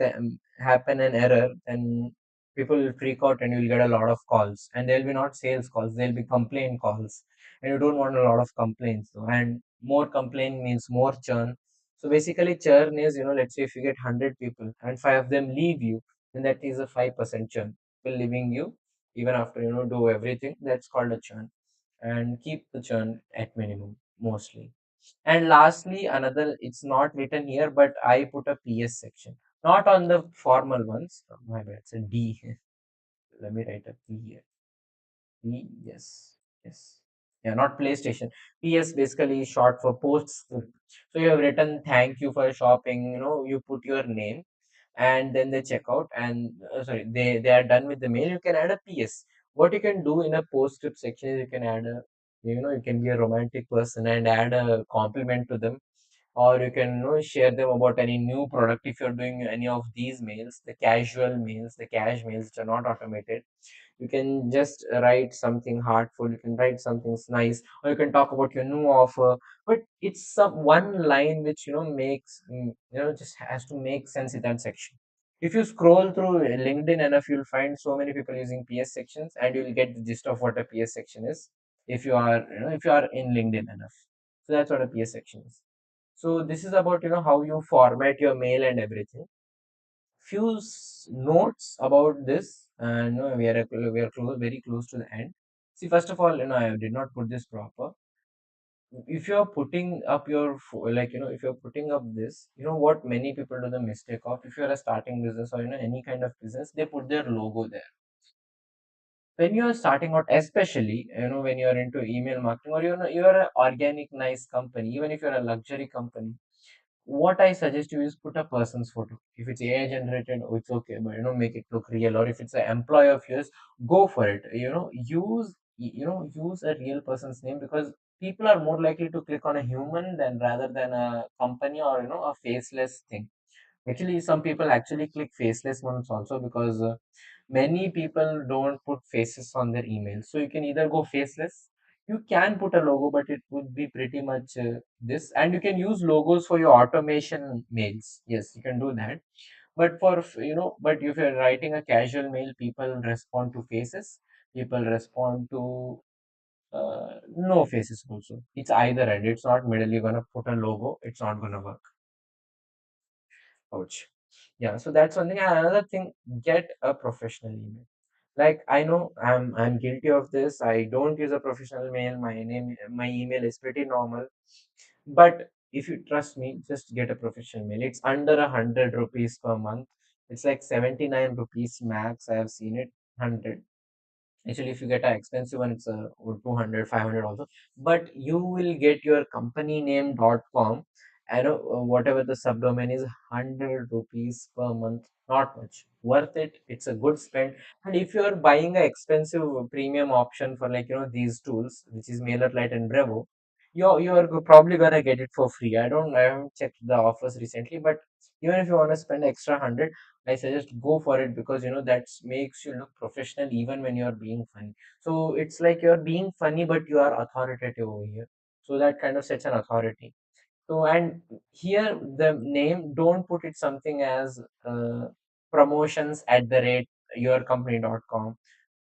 happen an error, then people will freak out and you'll get a lot of calls, and they'll be not sales calls, they'll be complaint calls, and you don't want a lot of complaints. So, and more complaint means more churn. So basically churn is, let's say if you get 100 people and 5 of them leave you, then that is a 5% churn. People leaving you even after, do everything, that's called a churn. And keep the churn at minimum mostly. And lastly, another, it's not written here, but I put a PS section. Not on the formal ones. Oh, my bad, it's a D here. Let me write a P here. P, yes, yes. Yeah, not PlayStation. PS basically is short for postscript. So you have written thank you for shopping, you put your name, and then they check out, and sorry, they are done with the mail. You can add a PS. What you can do in a postscript section is you can add a, you can be a romantic person and add a compliment to them, or you can, share them about any new product. If you're doing any of these mails, the casual mails, the cash mails which are not automated, you can just write something heartful, you can write something nice, or you can talk about your new offer. But it's some one line which, makes, just has to make sense in that section. If you scroll through LinkedIn enough, you'll find so many people using PS sections, and you'll get the gist of what a PS section is, if you are, if you are in LinkedIn enough. So that's what a PS section is. So this is about, how you format your mail and everything. Few notes about this, and we are very close to the end. See, first of all, I did not put this proper. If you're putting up your if you're putting up this, what many people do the mistake of, if you're a starting business, or any kind of business, they put their logo there. When you're starting out, especially, when you're into email marketing, or you're an organic nice company, even if you're a luxury company, what I suggest you is put a person's photo. If it's AI generated, oh, it's okay, but make it look real. Or if it's an employee of yours, go for it. Use a real person's name, because people are more likely to click on a human than rather than a company, or a faceless thing. Actually, some people actually click faceless ones also, because many people don't put faces on their emails. So you can either go faceless, you can put a logo, but it would be pretty much this. And you can use logos for your automation mails. Yes, you can do that. But but if you're writing a casual mail, people respond to faces. People respond to no faces also. It's either end. It's not middle. You're gonna put a logo. It's not gonna work. Ouch. Yeah, so that's one thing. And another thing, get a professional email. Like, I know I'm guilty of this. I don't use a professional mail. My email is pretty normal. But if you trust me, just get a professional mail. It's under 100 rupees per month. It's like 79 rupees max. I have seen it 100. Actually, if you get an expensive one, it's a 200, 500 also. But you will get your company name.com, and whatever the subdomain is, 100 rupees per month. Not much. Worth it. It's a good spend. And if you're buying an expensive premium option for, like, these tools, which is MailerLite and Brevo, you're probably gonna get it for free. I haven't checked the offers recently, but even if you want to spend extra 100, I suggest go for it, because that makes you look professional even when you're being funny. So it's like you're being funny, but you are authoritative over here. So that kind of sets an authority. So, and here the name, don't put it something as promotions at the rate yourcompany.com.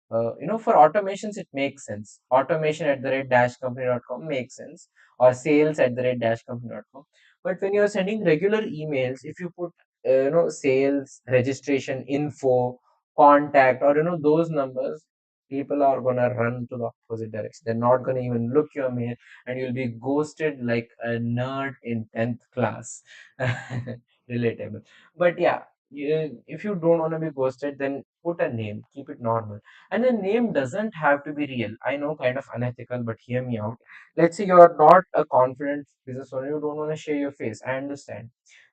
For automations, it makes sense. Automation at the rate dash company.com makes sense, or sales at the rate dash company.com. But when you're sending regular emails, if you put, sales, registration, info, contact, or, those numbers, people are going to run to the opposite direction. They're not going to even look your mail, and you'll be ghosted like a nerd in 10th class. Relatable. But yeah, if you don't want to be ghosted, then put a name, keep it normal. And the name doesn't have to be real. I know, kind of unethical, but hear me out. Let's say you're not a confident business owner, you don't want to share your face. I understand.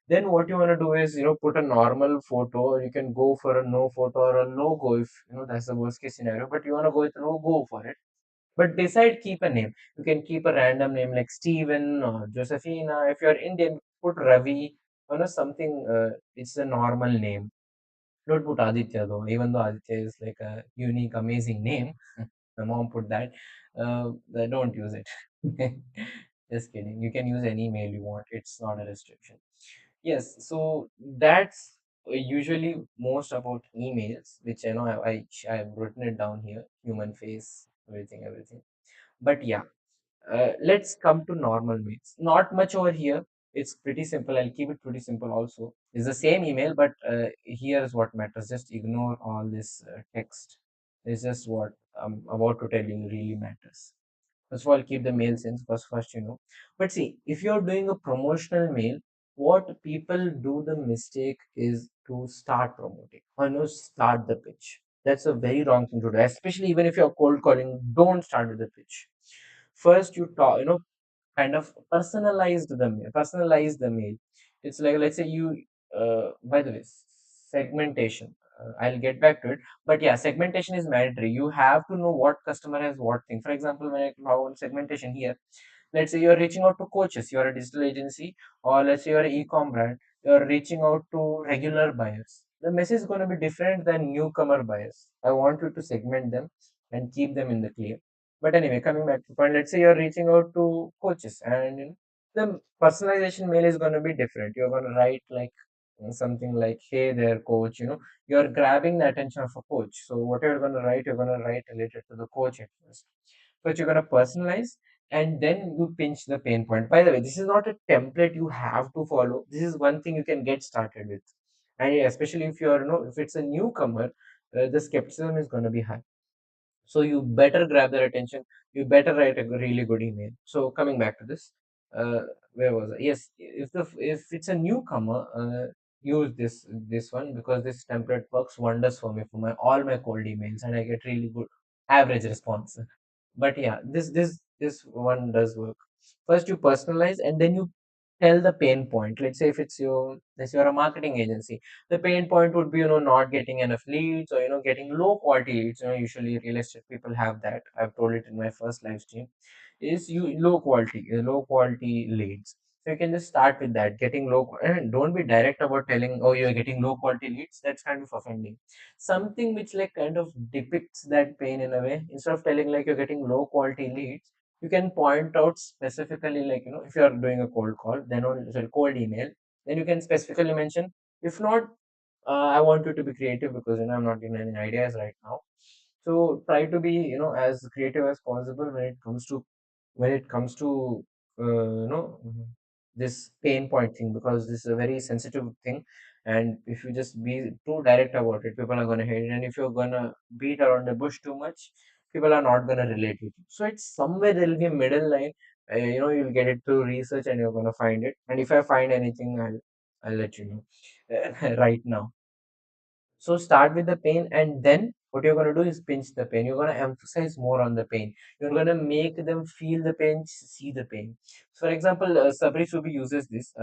Then what you want to do is, put a normal photo, or you can go for a no photo or a logo if, that's the worst case scenario. But you want to go with no, go for it. But decide, keep a name. You can keep a random name like Steven or Josephina. If you're Indian, put Ravi, something, it's a normal name. Don't put Aditya though, even though Aditya is like a unique, amazing name. My mom put that. Don't use it. Just kidding. You can use any mail you want. It's not a restriction. Yes, so that's usually most about emails, which I've written it down here. Human face, everything, everything. But yeah, let's come to normal mails. Not much over here. It's pretty simple. I'll keep it pretty simple also. It's the same email, but here's what matters. Just ignore all this text. It's just what I'm about to tell you really matters. First of all, keep the mails in first, But see, if you're doing a promotional mail, what people do the mistake is to start promoting, or start the pitch. That's a very wrong thing to do, especially even if you're cold calling. Don't start with the pitch. First you talk, kind of personalize the mail. It's like, let's say you, by the way, segmentation, I'll get back to it, but yeah, segmentation is mandatory. You have to know what customer has what thing. For example, when I talk on segmentation here, let's say you're reaching out to coaches, you're a digital agency, or let's say you're an e-com brand, you're reaching out to regular buyers. The message is going to be different than newcomer buyers. I want you to segment them and keep them in the clear. But anyway, coming back to the point, let's say you're reaching out to coaches, and the personalization mail is going to be different. You're going to write like something like, "Hey there, coach." You're grabbing the attention of a coach. So what you're going to write, you're going to write related to the coach at first. But you're going to personalize, and then you pinch the pain point. By the way, this is not a template you have to follow. This is one thing you can get started with, and especially if you're, if it's a newcomer, the skepticism is going to be high. So you better grab their attention. You better write a really good email. So coming back to this, uh, where was I? Yes, if it's a newcomer, use this one, because this template works wonders for me for my all my cold emails, and I get really good average response. But yeah, this one does work. First you personalize, and then you tell the pain point. Let's say if it's your, let's say you're a marketing agency, the pain point would be, not getting enough leads, or getting low quality leads. Usually real estate people have that. I've told it in my first live stream, is you low quality leads. So you can just start with that, getting and don't be direct about telling, oh, you're getting low quality leads. That's kind of offending. Something which like kind of depicts that pain in a way. Instead of telling like you're getting low quality leads, you can point out specifically, like, if you are doing a cold call, then on, sorry, cold email, then you can specifically mention, if not, I want you to be creative, because I'm not getting any ideas right now. So try to be, as creative as possible when it comes to this pain point thing, because this is a very sensitive thing. And if you just be too direct about it, people are going to hate it. And if you're going to beat around the bush too much, people are not going to relate with you. So it's somewhere there will be a middle line. You'll get it through research, and you're going to find it. And if I find anything, I'll let you know right now. So start with the pain, and then what you're going to do is pinch the pain. You're going to emphasize more on the pain. You're going to make them feel the pain, see the pain. So for example, Sabri Subi uses this.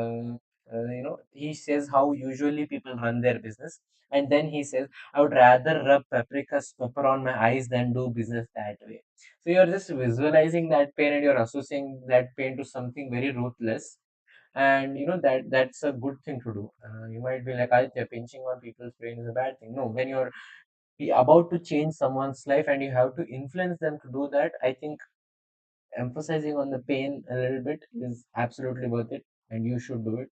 He says how usually people run their business, and then he says, "I would rather rub paprika's pepper on my eyes than do business that way." So you're just visualizing that pain, and you're associating that pain to something very ruthless, and that's a good thing to do. You might be like, Aditya, pinching on people's brain is a bad thing. No, when you're about to change someone's life and you have to influence them to do that, I think emphasizing on the pain a little bit is absolutely worth it, and you should do it.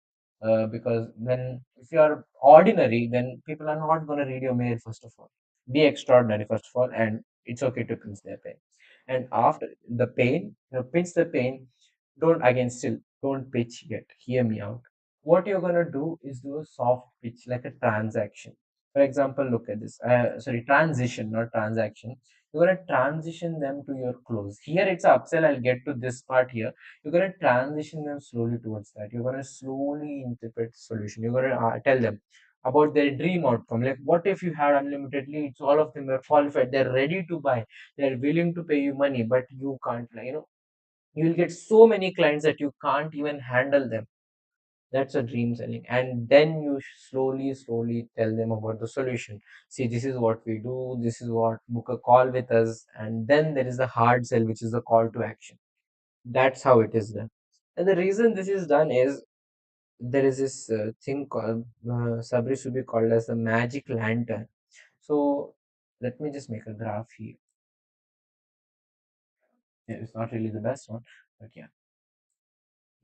Because then if you are ordinary, then people are not going to read your mail. First of all, be extraordinary first of all, and it's okay to pinch their pain. And after the pain, pinch the pain. Don't, again, still don't pitch yet. Hear me out. What you're going to do is do a soft pitch, like a transaction. For example, look at this. Sorry, transition, not transaction. You're going to transition them to your close. Here it's a upsell. I'll get to this part here. You're going to transition them slowly towards that. You're going to slowly interpret the solution. You're going to tell them about their dream outcome. Like, what if you had unlimited leads? All of them are qualified. They're ready to buy. They're willing to pay you money, but you can't. You will get so many clients that you can't even handle them. That's a dream selling. And then you slowly tell them about the solution. See, this is what we do, this is what, book a call with us. And then there is the hard sell, which is the call to action. That's how it is done. And the reason this is done is, there is this thing called, Sabri should be called as the magic lantern. So let me just make a graph here. Yeah, it's not really the best one, but yeah.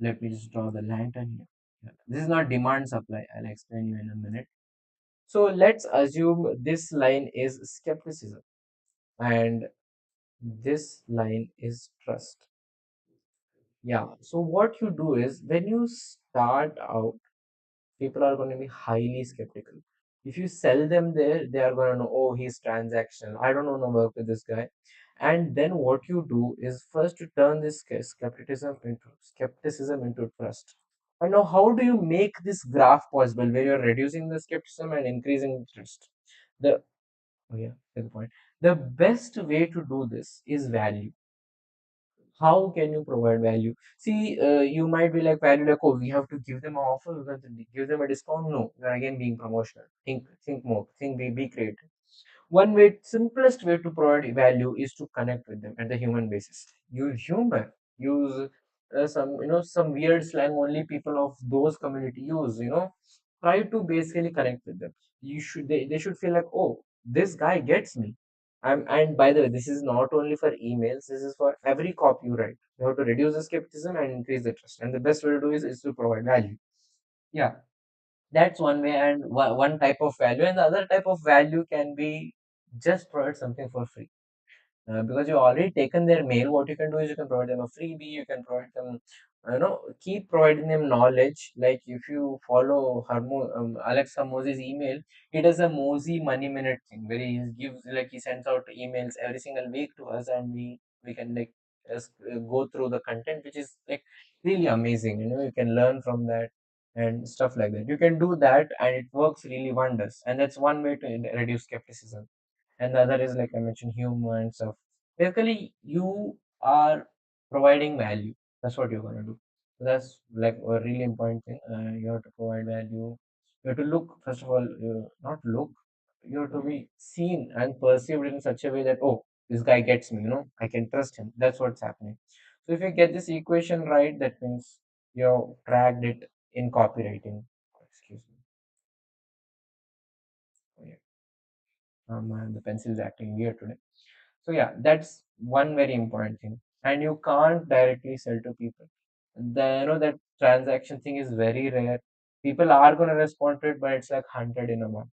Let me just draw the lantern here. Yeah. This is not demand supply. I'll explain you in a minute. So let's assume this line is skepticism, and this line is trust. Yeah. So what you do is, when you start out, people are going to be highly skeptical. If you sell them there, they are going to know, oh, he's transactional. I don't want to work with this guy. And then what you do is, first you turn this skepticism into trust. And now, how do you make this graph possible, where you're reducing the skepticism and increasing the trust? The Oh yeah, good point. The best way to do this is value. How can you provide value? See, you might be like value like, oh, we have to give them an offer, we have to give them a discount. No, you're again being promotional. Think more, be creative. One way, simplest way to provide value is to connect with them at the human basis. Use humor. Use some, some weird slang only people of those community use. Try to basically connect with them. They should feel like, oh, this guy gets me. And by the way, this is not only for emails. This is for every copy you write. You have to reduce the skepticism and increase the trust. And the best way to do is to provide value. Yeah, that's one way, and one type of value. And the other type of value can be just provide something for free. Because you already taken their mail, what you can do is you can provide them a freebie, you can provide them, keep providing them knowledge. Like if you follow Alex Hermosi's email, he does a Mozy Money Minute thing where he gives, like, he sends out emails every single week to us, and we can like just go through the content, which is like really amazing. You can learn from that and stuff like that. You can do that, and it works really wonders. And that's one way to reduce skepticism. And the other is, like I mentioned, humor and stuff. Basically, you are providing value. That's what you're gonna do. So that's like a really important thing. You have to provide value. You have to look, first of all, not look. You have to be seen and perceived in such a way that, oh, this guy gets me. I can trust him. That's what's happening. So if you get this equation right, that means you tracked it in copywriting. Excuse me. Oh, yeah. The pencil is acting weird today. So yeah, that's one very important thing. And you can't directly sell to people. That transaction thing is very rare. People are gonna respond to it, but it's like 100 in a month.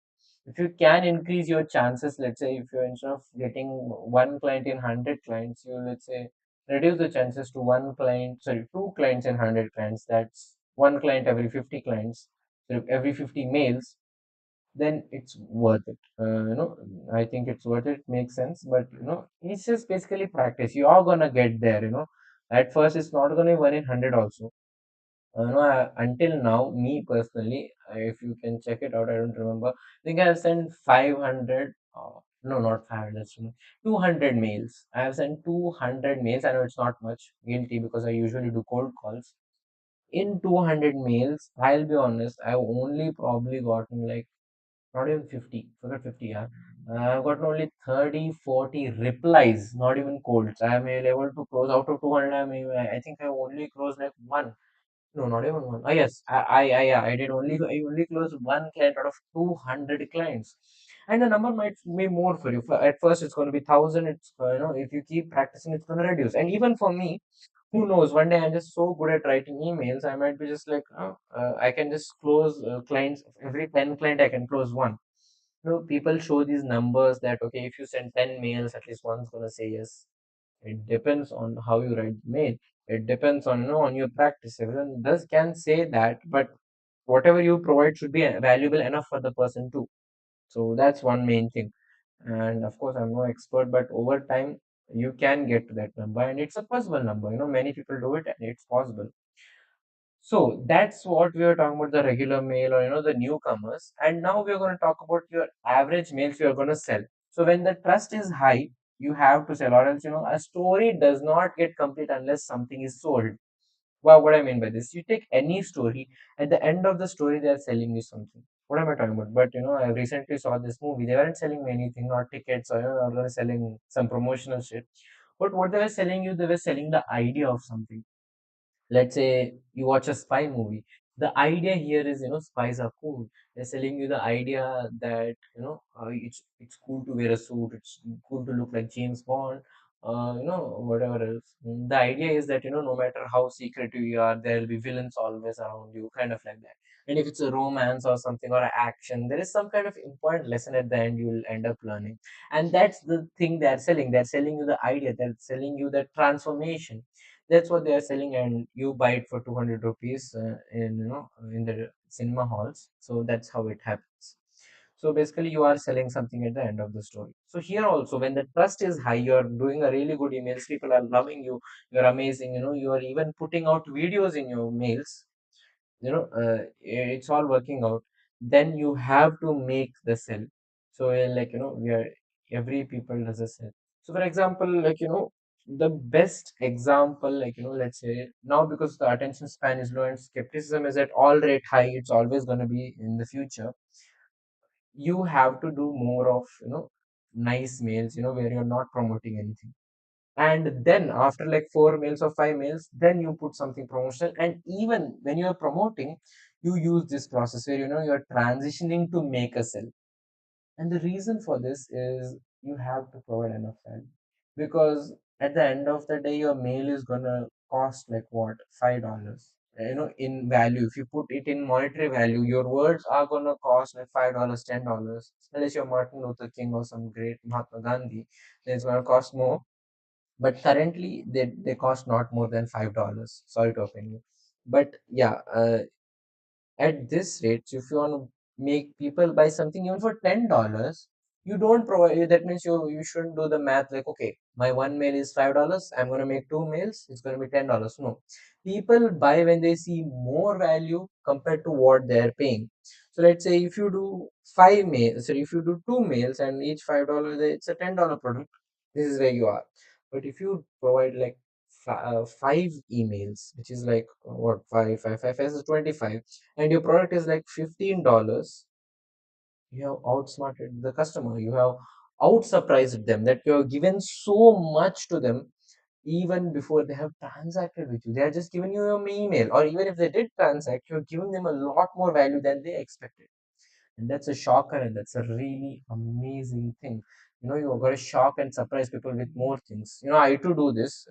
If you can increase your chances, let's say if you're, instead of getting one client in 100 clients, you, let's say, reduce the chances to one client, sorry, two clients in 100 clients. That's one client every 50 clients. So every 50 mails, then it's worth it. I think it's worth it. Makes sense, but it's just basically practice. You are gonna get there. At first, it's not gonna be 1 in 100 also. Until now, me personally, if you can check it out, I don't remember. I think I have sent 500. No, not 500. That's too much. 200 mails. I have sent 200 mails. I know it's not much. Guilty because I usually do cold calls. In 200 mails, I'll be honest, I've only probably gotten like not even 50, forget 50, yeah. I've gotten only 30, 40 replies, not even colds. I am able to close out of 200. I think I only closed like one. No, not even one. Oh, yes, yeah, I only closed one client out of 200 clients. And the number might be more for you. At first, it's going to be 1,000. If you keep practicing, it's going to reduce. And even for me, who knows, one day I'm just so good at writing emails, I might be just like, I can just close clients. Every 10 client, I can close one. People show these numbers that, okay, if you send 10 mails, at least one's going to say yes. It depends on how you write the mail. It depends on, on your practice. Everyone does can say that, but whatever you provide should be valuable enough for the person too. So that's one main thing. And of course, I'm no expert, but over time, you can get to that number, and it's a possible number. Many people do it, and it's possible. So that's what we are talking about, the regular mail, or the newcomers. And now we're going to talk about your average mails you are going to sell. So when the trust is high, you have to sell, or else a story does not get complete unless something is sold. Well, what I mean by this, you take any story, at the end of the story, they are selling you something. What am I talking about? But I recently saw this movie. They weren't selling me anything, not tickets, or they were selling some promotional shit. But what they were selling you, they were selling the idea of something. Let's say you watch a spy movie. The idea here is, spies are cool. They're selling you the idea that, it's cool to wear a suit, it's cool to look like James Bond, whatever else. The idea is that, no matter how secretive you are, there will be villains always around you, kind of like that. And if it's a romance or something, or an action, there is some kind of important lesson at the end you will end up learning. And that's the thing they're selling. They're selling you the idea, they're selling you the transformation. That's what they are selling, and you buy it for 200 rupees in the cinema halls. So that's how it happens. So basically, you are selling something at the end of the story. So here also, when the trust is high, you are doing a really good emails, people are loving you, you're amazing, you are even putting out videos in your mails, it's all working out. Then you have to make the sell. So like we are, every people does a sell. So for example, like The best example, like, let's say now, because the attention span is low and skepticism is at all rate high, it's always going to be in the future. You have to do more of, nice mails, where you're not promoting anything. And then after like 4 mails or 5 mails, then you put something promotional. And even when you're promoting, you use this process where, you're transitioning to make a sell. And the reason for this is you have to provide enough value, because at the end of the day, your mail is gonna cost like what, $5. In value, if you put it in monetary value, your words are gonna cost like $5, $10. Unless you're Martin Luther King or some great Mahatma Gandhi, then it's gonna cost more. But currently, they cost not more than $5. Sorry to offend you, but yeah, at this rate, if you want to make people buy something even for $10, you don't provide. That means you shouldn't do the math like, okay, my one mail is $5. I'm gonna make 2 mails. It's gonna be $10. No, people buy when they see more value compared to what they're paying. So let's say if you do 5 mails, so if you do 2 mails and each $5, it's a $10 product. This is where you are. But if you provide like 5 emails, which is like what, five is 25, and your product is like $15, you have outsmarted the customer. You have out surprised them, that you have given so much to them even before they have transacted with you. They are just giving you your email, or even if they did transact, you're giving them a lot more value than they expected. And that's a shocker, and that's a really amazing thing. You've got to shock and surprise people with more things. I too do this.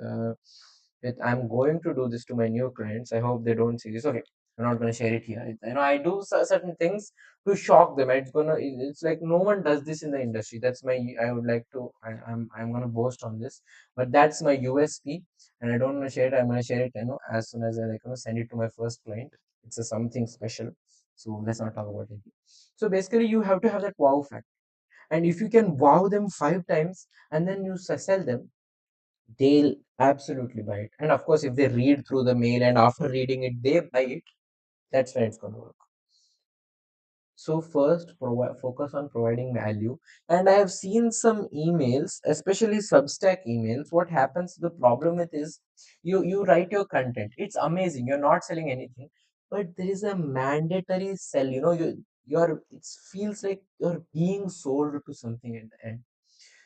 I'm going to do this to my new clients. I hope they don't see this. Okay, I'm not going to share it here. I do certain things to shock them. It's like no one does this in the industry. That's my. I would like to. I'm going to boast on this, but that's my USP, and I don't want to share it. I'm going to share it. As soon as I like, send it to my first client. It's a something special. So let's not talk about it. So basically, you have to have that wow factor. And if you can wow them 5 times and then you sell them, they'll absolutely buy it. And of course, if they read through the mail and after reading it, they buy it, that's when it's going to work. So first, focus on providing value. And I have seen some emails, especially Substack emails. What happens? The problem with is you write your content. It's amazing. You're not selling anything, but there is a mandatory sell. You're it feels like you're being sold to something at the end.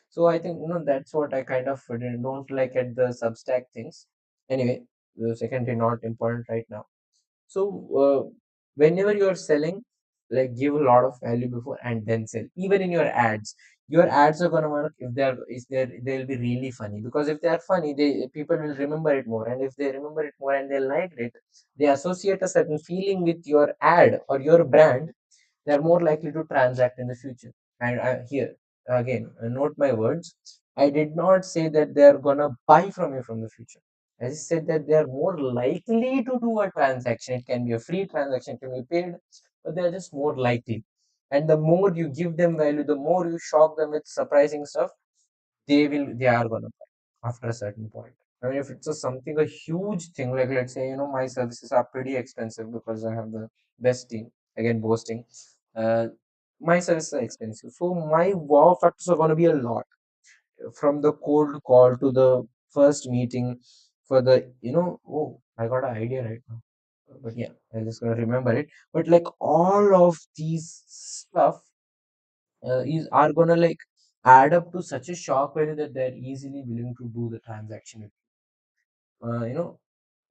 So I think that's what I kind of don't like at the Substack things. Anyway, the secondary not important right now. So whenever you're selling, like give a lot of value before and then sell. Even in your ads, are gonna work if they'll be really funny. Because if they are funny, they people will remember it more. And if they remember it more and they like it, they associate a certain feeling with your ad or your brand, they are more likely to transact in the future. And here again, note my words. I did not say that they are gonna buy from you from the future. I said that they are more likely to do a transaction. It can be a free transaction, it can be paid, but they are just more likely. And the more you give them value, the more you shock them with surprising stuff, they are gonna buy after a certain point. I mean, if it's something a huge thing, like let's say, my services are pretty expensive because I have the best team. Again, boasting. Uh, my services are expensive, so my wow factors are gonna be a lot. From the cold call to the first meeting, for the oh, I got an idea right now. But yeah, I'm just gonna remember it. But like all of these stuff is are gonna like add up to such a shock value that they're easily willing to do the transaction. uh, you know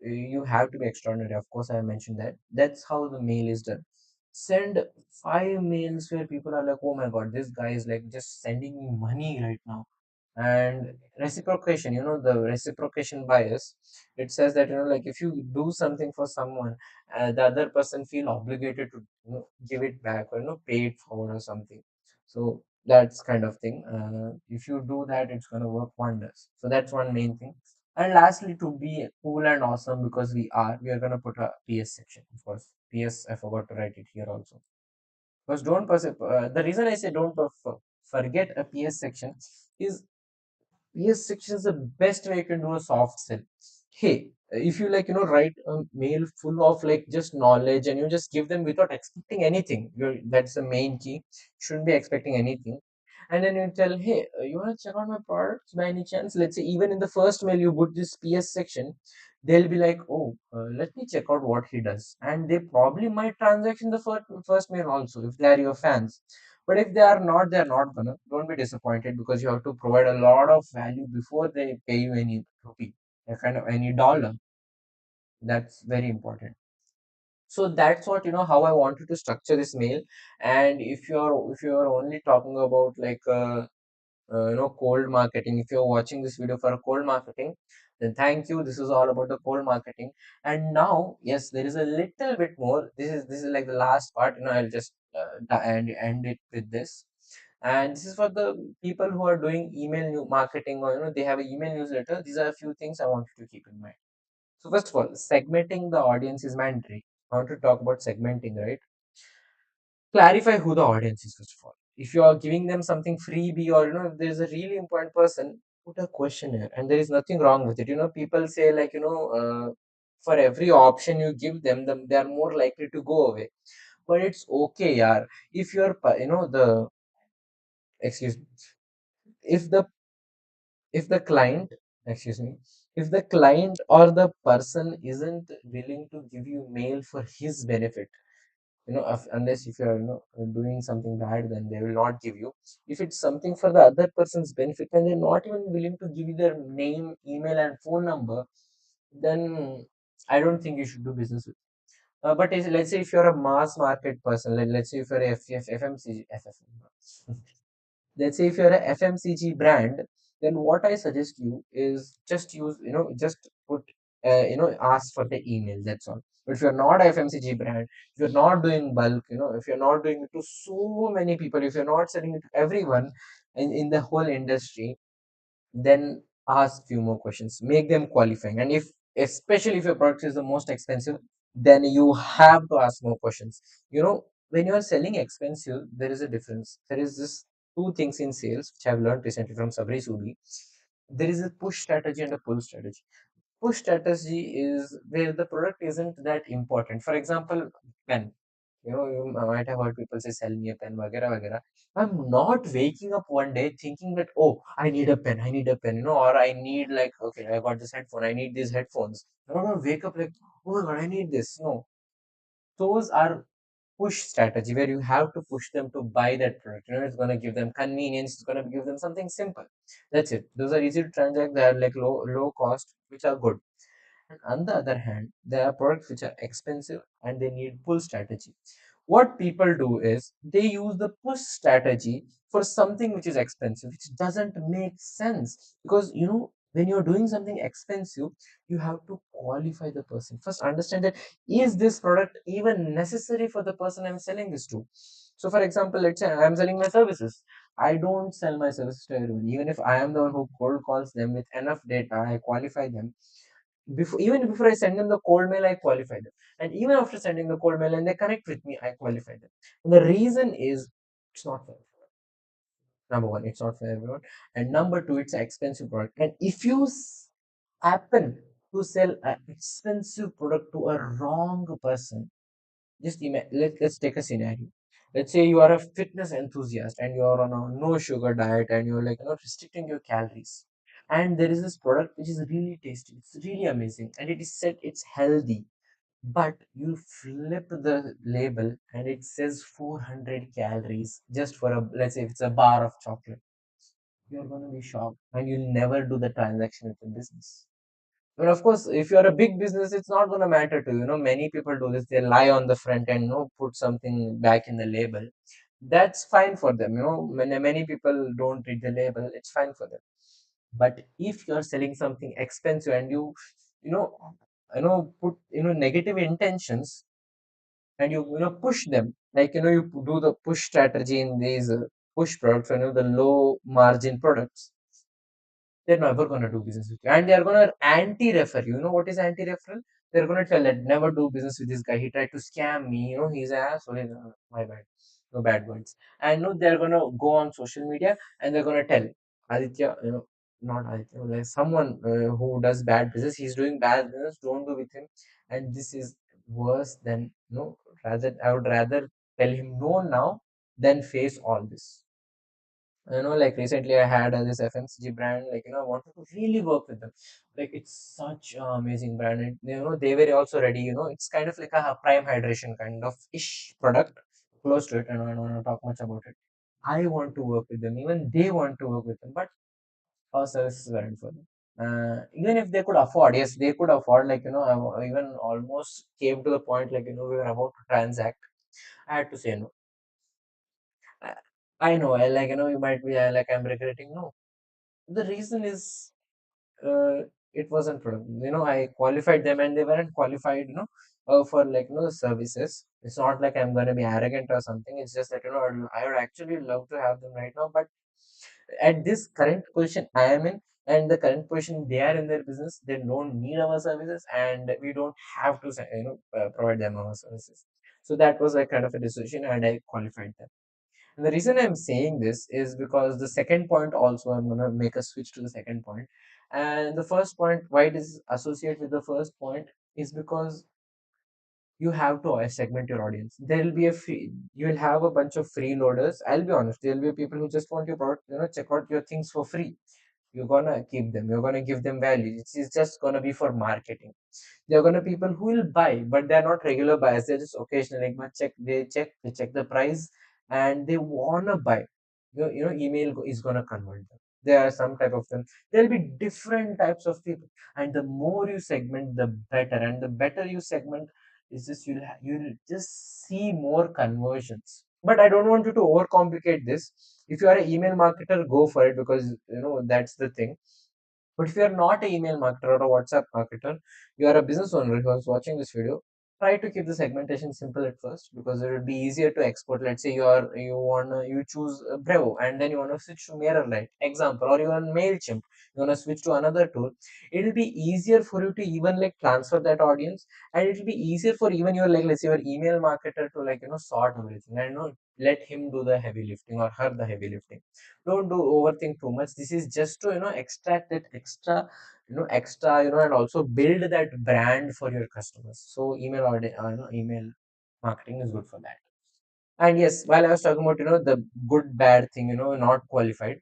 you have to be extraordinary. Of course, I mentioned that. That's how the mail is done. Send 5 mails where people are like, oh my god, this guy is like just sending me money right now. And reciprocation, the reciprocation bias, it says that, like if you do something for someone, the other person feel obligated to give it back, or pay it forward or something. So that's kind of thing. If you do that, it's going to work wonders. So that's one main thing. And lastly, to be cool and awesome, because we are gonna put a PS section, of course. PS, I forgot to write it here also. Because don't the reason I say don't forget a PS section is PS section is the best way you can do a soft sell. Hey, if you like, write a mail full of like just knowledge and you just give them without expecting anything, that's the main key. You shouldn't be expecting anything. And then you tell, hey, you want to check out my products by any chance? Let's say even in the first mail you put this PS section, they'll be like, oh, let me check out what he does, and they probably might transaction the first mail also if they are your fans. But if they are not, they're not gonna. Don't be disappointed, because you have to provide a lot of value before they pay you any rupee, a kind of any dollar. That's very important. So that's what, how I wanted to structure this mail. And if you're only talking about like cold marketing, if you're watching this video for cold marketing, then thank you, this is all about the cold marketing. And now, yes, there is a little bit more. This is like the last part, I'll just end it with this. And this is for the people who are doing email new marketing, or they have an email newsletter. These are a few things I want you to keep in mind. So first of all, segmenting the audience is mandatory. I want to talk about segmenting, right? Clarify who the audience is first of all. If you are giving them something freebie, or if there's a really important person, put a questionnaire, and there is nothing wrong with it. People say like, for every option you give them, they are more likely to go away. But it's okay, yaar. If you're, the excuse me, if the if the client, excuse me, if the client or the person isn't willing to give you mail for his benefit, unless if you're doing something bad, then they will not give you. If it's something for the other person's benefit and they're not even willing to give you their name, email and phone number, then I don't think you should do business with. But let's say if you're a mass market person, let's say if you're a FMCG, let's say if you're a FMCG brand, then what I suggest you is just use, just put, ask for the email. That's all. But if you're not a FMCG brand, if you're not doing bulk, if you're not doing it to so many people, if you're not selling it to everyone in the whole industry, then ask few more questions, make them qualifying. And if, especially if your product is the most expensive, then you have to ask more questions. When you are selling expensive, there is a difference. There is this two things in sales which I've learned recently from Sabri Sudi. There is a push strategy and a pull strategy. Push strategy is where the product isn't that important. For example, pen. You might have heard people say, sell me a pen, vagera, vagera. I'm not waking up one day thinking that, oh, I need a pen, or I need like, okay, I got this headphone, I need these headphones. I don't know, wake up like, oh my God, I need this. No, those are push strategy where you have to push them to buy that product. It's going to give them convenience, it's going to give them something simple. That's it. Those are easy to transact, they are like low cost, which are good. And on the other hand, there are products which are expensive and they need pull strategy. What people do is they use the push strategy for something which is expensive, which doesn't make sense. Because when you're doing something expensive, you have to qualify the person. First, understand that is this product even necessary for the person I'm selling this to? So, for example, let's say I'm selling my services. I don't sell my services to everyone. Even if I am the one who cold calls them with enough data, I qualify them before I send them the cold mail, I qualify them. And even after sending the cold mail and they connect with me, I qualify them. And the reason is it's not fair. Number one, it's not for everyone. And number two, it's an expensive product. And if you happen to sell an expensive product to a wrong person, just let's take a scenario. Let's say you are a fitness enthusiast and you are on a no sugar diet and you're like restricting your calories. And there is this product which is really tasty. It's really amazing. And it is said it's healthy. But you flip the label and it says 400 calories just for a, let's say if it's a bar of chocolate. You're going to be shocked and you'll never do the transaction with the business. But of course, if you're a big business, it's not going to matter to you. Many people do this. They lie on the front and put something back in the label. That's fine for them. Many people don't read the label. It's fine for them. But if you're selling something expensive and you know, put negative intentions and you push them, like you do the push strategy in these push products, the low margin products, they're never going to do business with you. And they're going to anti-refer you. You know what is anti-referral? They're going to tell that never do business with this guy. He tried to scam me. He's an asshole. My bad. No bad words. And they're going to go on social media and they're going to tell Aditya, not Aditya, like someone who does bad business. He's doing bad business. Don't do with him. And this is worse than, rather, I would rather tell him no now than face all this. Like recently I had this FMCG brand, like, I wanted to really work with them. Like, it's such an amazing brand. And, they were also ready, it's kind of like a prime hydration kind of ish product, close to it. And I don't want to talk much about it. I want to work with them. Even they want to work with them, but our services weren't for them. Even if they could afford, yes, they could afford, like, I even almost came to the point, like, we were about to transact. I had to say no. I, I know, like, you might be like, I'm regretting. No, the reason is, uh, it wasn't product. I qualified them and they weren't qualified, for, like, the services. It's not like I'm going to be arrogant or something. It's just that, I would actually love to have them right now, but at this current position I am in, and the current position they are in their business, they don't need our services, and we don't have to, provide them our services. So that was like kind of a decision, and I qualified them. And the reason I'm saying this is because the second point also, I'm gonna make a switch to the second point. And the first point, why it is associated with the first point, is because you have to segment your audience. There will be you will have a bunch of freeloaders. I'll be honest, there will be people who just want your product, check out your things for free. You're gonna keep them, you're gonna give them value. It's just gonna be for marketing. There are gonna people who will buy, but they're not regular buyers. They're just occasional. Like, they check the price, and they wanna buy. Email is gonna convert them. There are some type of them. There'll be different types of people, and the more you segment, the better. And the better you segment, is just you'll just see more conversions. But I don't want you to overcomplicate this. If you are an email marketer, go for it, because that's the thing. But if you're not an email marketer or a WhatsApp marketer, you are a business owner who is watching this video, try to keep the segmentation simple at first, because it will be easier to export. Let's say you choose Brevo, and then you want to switch to MailerLite, example, or you want MailChimp, you want to switch to another tool. It will be easier for you to even like transfer that audience, and it will be easier for even your, like, let's say your email marketer to, like, sort everything, and let him do the heavy lifting or her the heavy lifting. Don't do overthink too much. This is just to extract that extra, and also build that brand for your customers. So email marketing is good for that. And yes, while I was talking about the good bad thing, not qualified,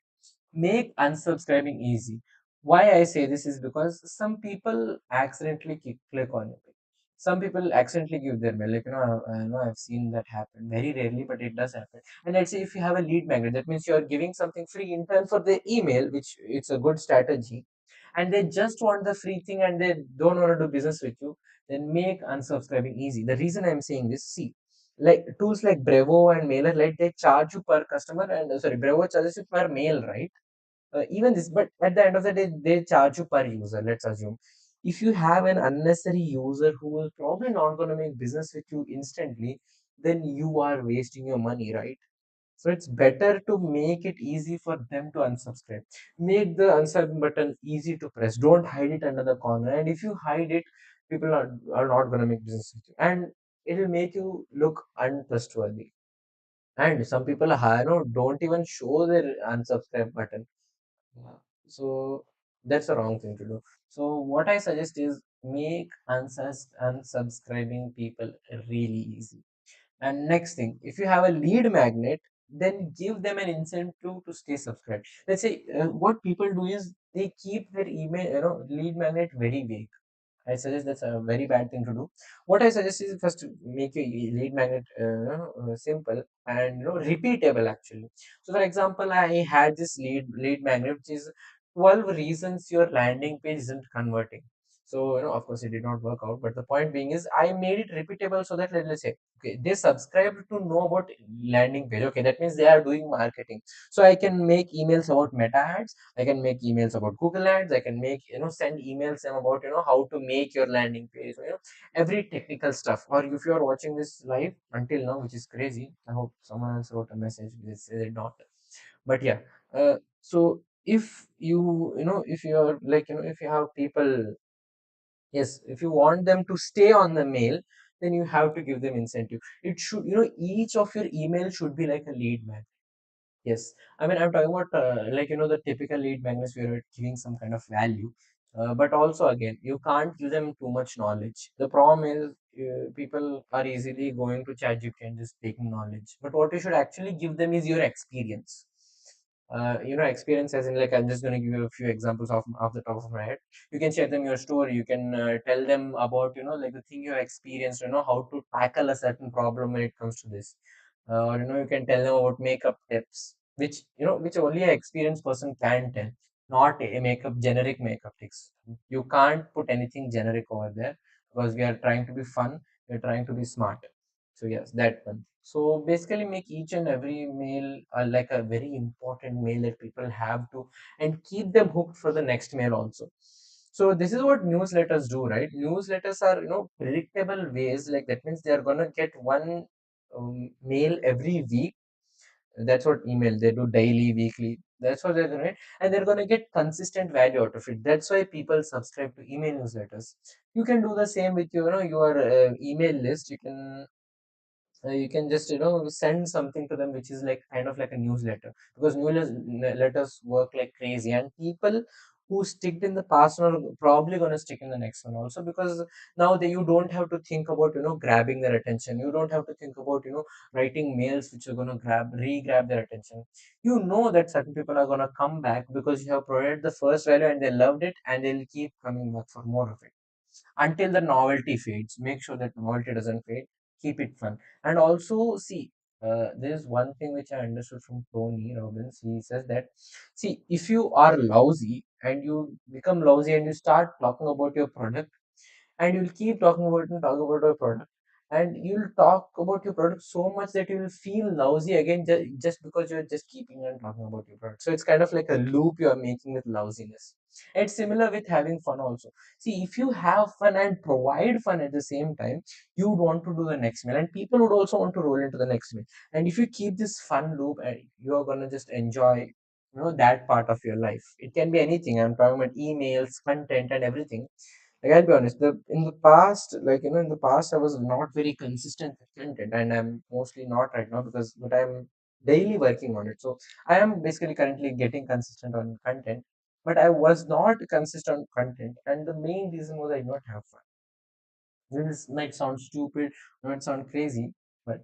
make unsubscribing easy. Why I say this is because some people accidentally click on it. Some people accidentally give their mail. Like, I know I've seen that happen very rarely, but it does happen. And let's say if you have a lead magnet, that means you're giving something free in turn for the email, which it's a good strategy. And they just want the free thing, and they don't want to do business with you. Then make unsubscribing easy. The reason I'm saying this, see, like tools like Brevo and MailerLite, they charge you per customer, and sorry, Brevo charges you per mail, right? Even this, but at the end of the day, they charge you per user. Let's assume if you have an unnecessary user who is probably not going to make business with you instantly, then you are wasting your money, right? So it's better to make it easy for them to unsubscribe. Make the unsubscribe button easy to press. Don't hide it under the corner. And if you hide it, people are not going to make business with you, and it will make you look untrustworthy. And some people, don't even show their unsubscribe button. Yeah. So that's a wrong thing to do. So what I suggest is make unsubscribing people really easy. And next thing, if you have a lead magnet, then give them an incentive to stay subscribed. Let's say what people do is they keep their email, lead magnet very vague. I suggest that's a very bad thing to do. What I suggest is first to make your lead magnet simple and repeatable actually. So for example, I had this lead magnet which is 12 reasons your landing page isn't converting. So of course it did not work out, but the point being is I made it repeatable so that let's say okay, they subscribed to know about landing page. Okay, that means they are doing marketing. So I can make emails about meta ads, I can make emails about Google Ads. I can make, send emails them about, how to make your landing page, every technical stuff. Or if you are watching this live until now, which is crazy, I hope someone else wrote a message. They said not. But yeah, so if if you're like, if you have people, yes, if you want them to stay on the mail, then you have to give them incentive. It should, each of your email should be like a lead magnet. Yes, I mean I'm talking about like the typical lead magnets where you're giving some kind of value, but also again you can't give them too much knowledge. The problem is people are easily going to ChatGPT and just taking knowledge. But what you should actually give them is your experience. experience, as in like I'm just going to give you a few examples off the top of my head. You can share them your story. You can tell them about like the thing you have experienced, how to tackle a certain problem when it comes to this. Or you can tell them about makeup tips, which which only an experienced person can tell, not a makeup generic makeup tips. You can't put anything generic over there, because we are trying to be fun, we're trying to be smart. So yes, that one. So basically make each and every mail like a very important mail that people have to, and keep them hooked for the next mail also. So this is what newsletters do, right? Newsletters are predictable ways, like that means they are gonna get one mail every week. That's what email they do, daily, weekly. That's what they're doing, and they're gonna get consistent value out of it. That's why people subscribe to email newsletters. You can do the same with your email list. You can just send something to them which is like kind of like a newsletter, because newsletters work like crazy, and people who sticked in the past are probably going to stick in the next one also, because now you don't have to think about grabbing their attention. You don't have to think about writing mails which are going to grab their attention. You know that certain people are going to come back because you have provided the first value and they loved it, and they'll keep coming back for more of it until the novelty fades. Make sure that novelty doesn't fade. Keep it fun. And also, see, there's one thing which I understood from Tony Robbins. He says that, see, if you are lousy and you become lousy and you start talking about your product, and you'll keep talking about it and talk about your product, and you'll talk about your product so much that you will feel lousy again, just because you're just keeping on talking about your product. So it's kind of like a loop you are making with lousiness. It's similar with having fun also. See, if you have fun and provide fun at the same time, you would want to do the next meal, and people would also want to roll into the next meal. And if you keep this fun loop, and you're gonna just enjoy that part of your life. It can be anything. I'm talking about emails, content, and everything. Like, I'll be honest, in the past, in the past, I was not very consistent with content, and I'm mostly not right now, but I'm daily working on it. So I am basically currently getting consistent on content, but I was not consistent on content, and the main reason was I did not have fun. This might sound stupid, might sound crazy, but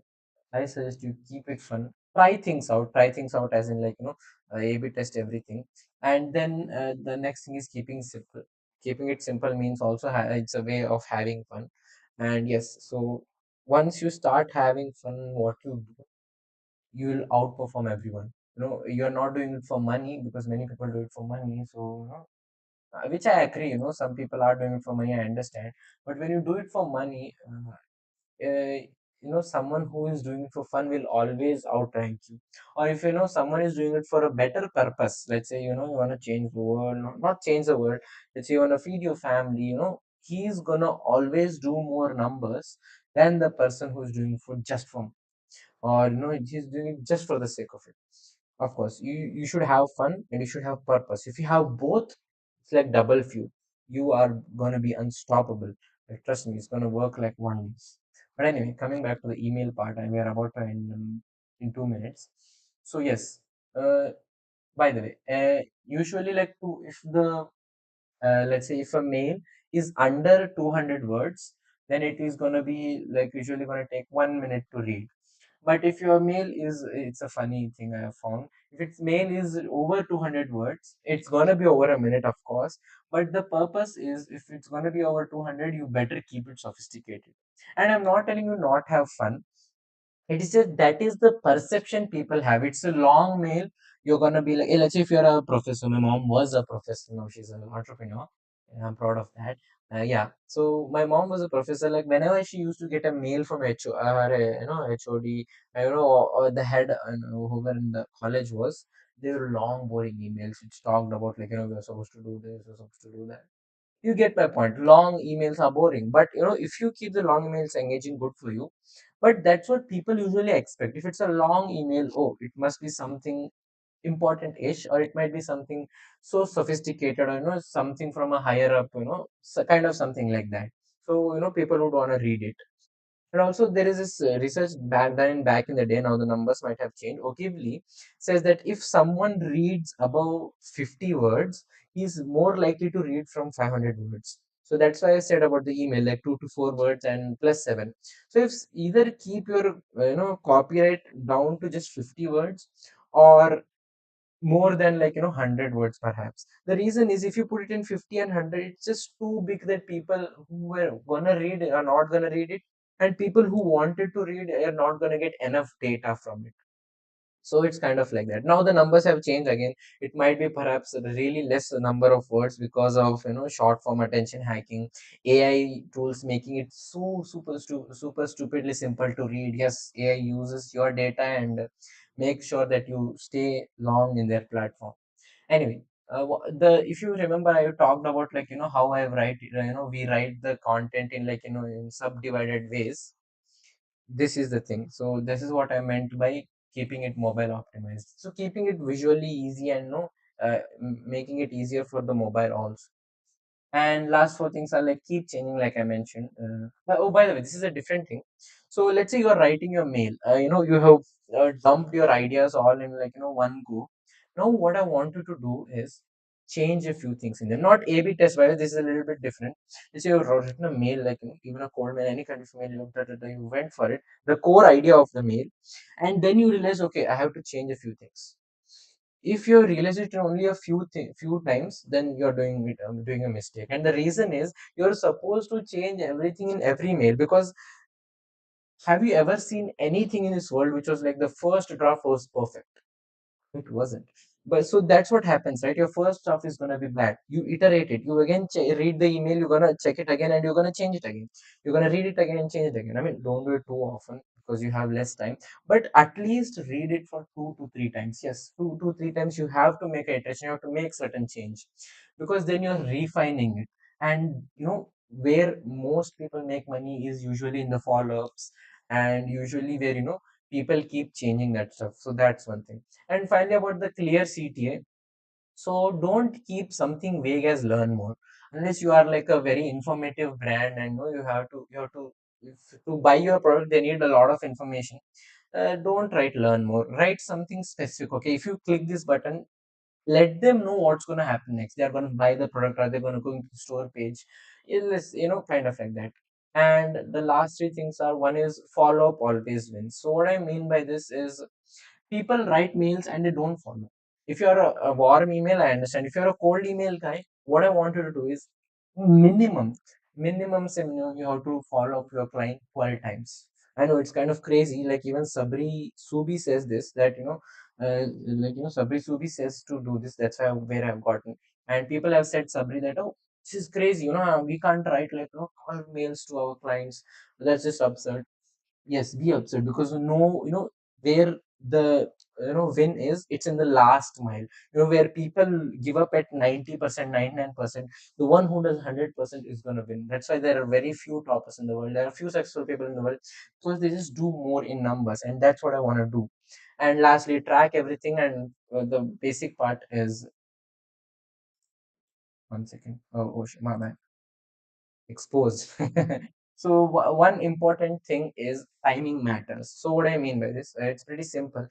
I suggest you keep it fun. Try things out. Try things out, as in like A/B test everything, and then the next thing is keeping simple. Keeping it simple means also it's a way of having fun, and yes. So once you start having fun, what you do, you will outperform everyone. You're not doing it for money, because many people do it for money. So which I agree. Some people are doing it for money. I understand, but when you do it for money, someone who is doing it for fun will always outrank you. Or if someone is doing it for a better purpose, let's say you want to change the world, not change the world, let's say you want to feed your family, he's gonna always do more numbers than the person who's doing food just for, or he's doing it just for the sake of it. Of course, you should have fun and you should have purpose. If you have both, it's like double fuel. You are gonna be unstoppable. Like, trust me, it's gonna work like wonders. But anyway, coming back to the email part, and we are about to end in 2 minutes. So yes, uh, by the way, usually like to if the let's say if a mail is under 200 words, then it is gonna be like usually gonna take 1 minute to read. But if your mail is, it's a funny thing I have found. If its mail is over 200 words, it's gonna be over a minute, of course. But the purpose is, if it's gonna be over 200, you better keep it sophisticated. And I'm not telling you not have fun. It is just that is the perception people have. It's a long mail. You're gonna be like, hey, let's say if you're a professor. My mom was a professor. Now she's an entrepreneur. And I'm proud of that. Yeah. So my mom was a professor. Like whenever she used to get a mail from HOD, or the head, whoever in the college was, they were long, boring emails which talked about like we're supposed to do this, we're supposed to do that. You get my point. Long emails are boring, but if you keep the long emails engaging, good for you. But that's what people usually expect. If it's a long email, oh, it must be something important-ish, or it might be something so sophisticated, or something from a higher up, kind of something like that. So people would want to read it. And also, there is this research back in the day. Now the numbers might have changed. Ogilvy says that if someone reads above 50 words, he's more likely to read from 500 words. So that's why I said about the email, like 2 to 4 words and plus 7. So if either keep your copyright down to just 50 words, or more than 100 words perhaps. The reason is if you put it in 50 and 100, it's just too big that people who were gonna read it are not gonna read it, and people who wanted to read are not gonna get enough data from it. So it's kind of like that. Now the numbers have changed again. It might be perhaps a really less number of words because of short form attention hacking, AI tools making it so super stupidly simple to read. Yes, AI uses your data and make sure that you stay long in their platform. Anyway, the if you remember, I talked about how I write. We write the content in in subdivided ways. This is the thing. So this is what I meant by keeping it mobile optimized. So keeping it visually easy and making it easier for the mobile also. And last four things are like keep changing, like I mentioned. Oh, by the way, this is a different thing. So let's say you are writing your mail. You have dumped your ideas all in one go. Now what I want you to do is change a few things in them. Not A/B test. By the way, this is a little bit different. Let's say you've written a mail, even a cold mail, any kind of mail, you went for it, the core idea of the mail, and then you realize, okay, I have to change a few things. If you realize it only a few times, then you're doing a mistake. And the reason is you're supposed to change everything in every mail, because have you ever seen anything in this world which was like the first draft was perfect? It wasn't. But so that's what happens, right? Your first stuff is gonna be bad. You iterate it. You again read the email. You're gonna check it again, and you're gonna change it again. You're gonna read it again and change it again. I mean, don't do it too often because you have less time. But at least read it for 2 to 3 times. Yes, 2 to 3 times. You have to make a iteration. You have to make certain change, because then you're refining it. And where most people make money is usually in the follow-ups, and usually where people keep changing that stuff. So that's one thing. And finally, about the clear CTA. So don't keep something vague as learn more, unless you are like a very informative brand and you have to if, to buy your product they need a lot of information. Don't write learn more. Write something specific. Okay, if you click this button, let them know what's going to happen next. They are going to buy the product. Are they going to go into the store page? Kind of like that. And the last three things are: one is follow up always wins. So what I mean by this is people write mails and they don't follow. If you're a warm email, I understand. If you're a cold email guy, what I want you to do is minimum, you have to follow up your client 12 times. I know it's kind of crazy. Like even Sabri Subi says this, that Sabri Subi says to do this. That's where I've gotten. And people have said Sabri that, oh, this is crazy. We can't write 12 mails to our clients. That's just absurd. Yes, be absurd, because where the win is, it's in the last mile. Where people give up at 90%, 99%, the one who does 100% is going to win. That's why there are very few toppers in the world. There are few successful people in the world because they just do more in numbers, and that's what I want to do. And lastly, track everything. And the basic part is, one second. Oh, my bad. Exposed. So one important thing is timing matters. So what I mean by this, it's pretty simple.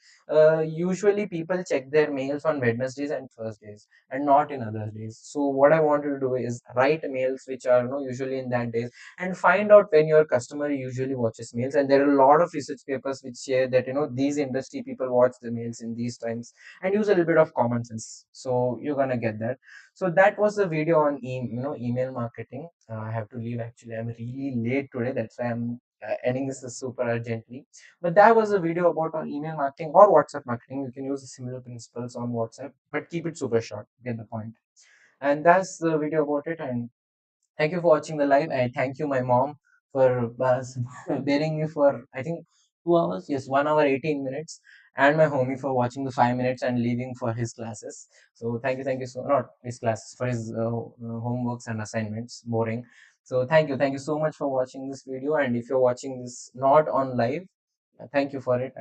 Usually people check their mails on Wednesdays and Thursdays and not in other days. So what I want to do is write mails which are usually in that days, and find out when your customer usually watches mails. And there are a lot of research papers which share that these industry people watch the mails in these times, and use a little bit of common sense. So you're gonna get that. So that was the video on email marketing. I have to leave actually. I'm really late today. That's why I'm ending this super urgently. But that was a video about on email marketing or WhatsApp marketing. You can use the similar principles on WhatsApp, but keep it super short. Get the point. And that's the video about it. And thank you for watching the live. I thank you, my mom, for bearing me for, I think, 2 hours. Yes, 1 hour, 18 minutes. And my homie for watching the 5 minutes and leaving for his classes. So thank you so, not his classes, for his homeworks and assignments. Boring. So thank you so much for watching this video. And if you're watching this not on live, thank you for it.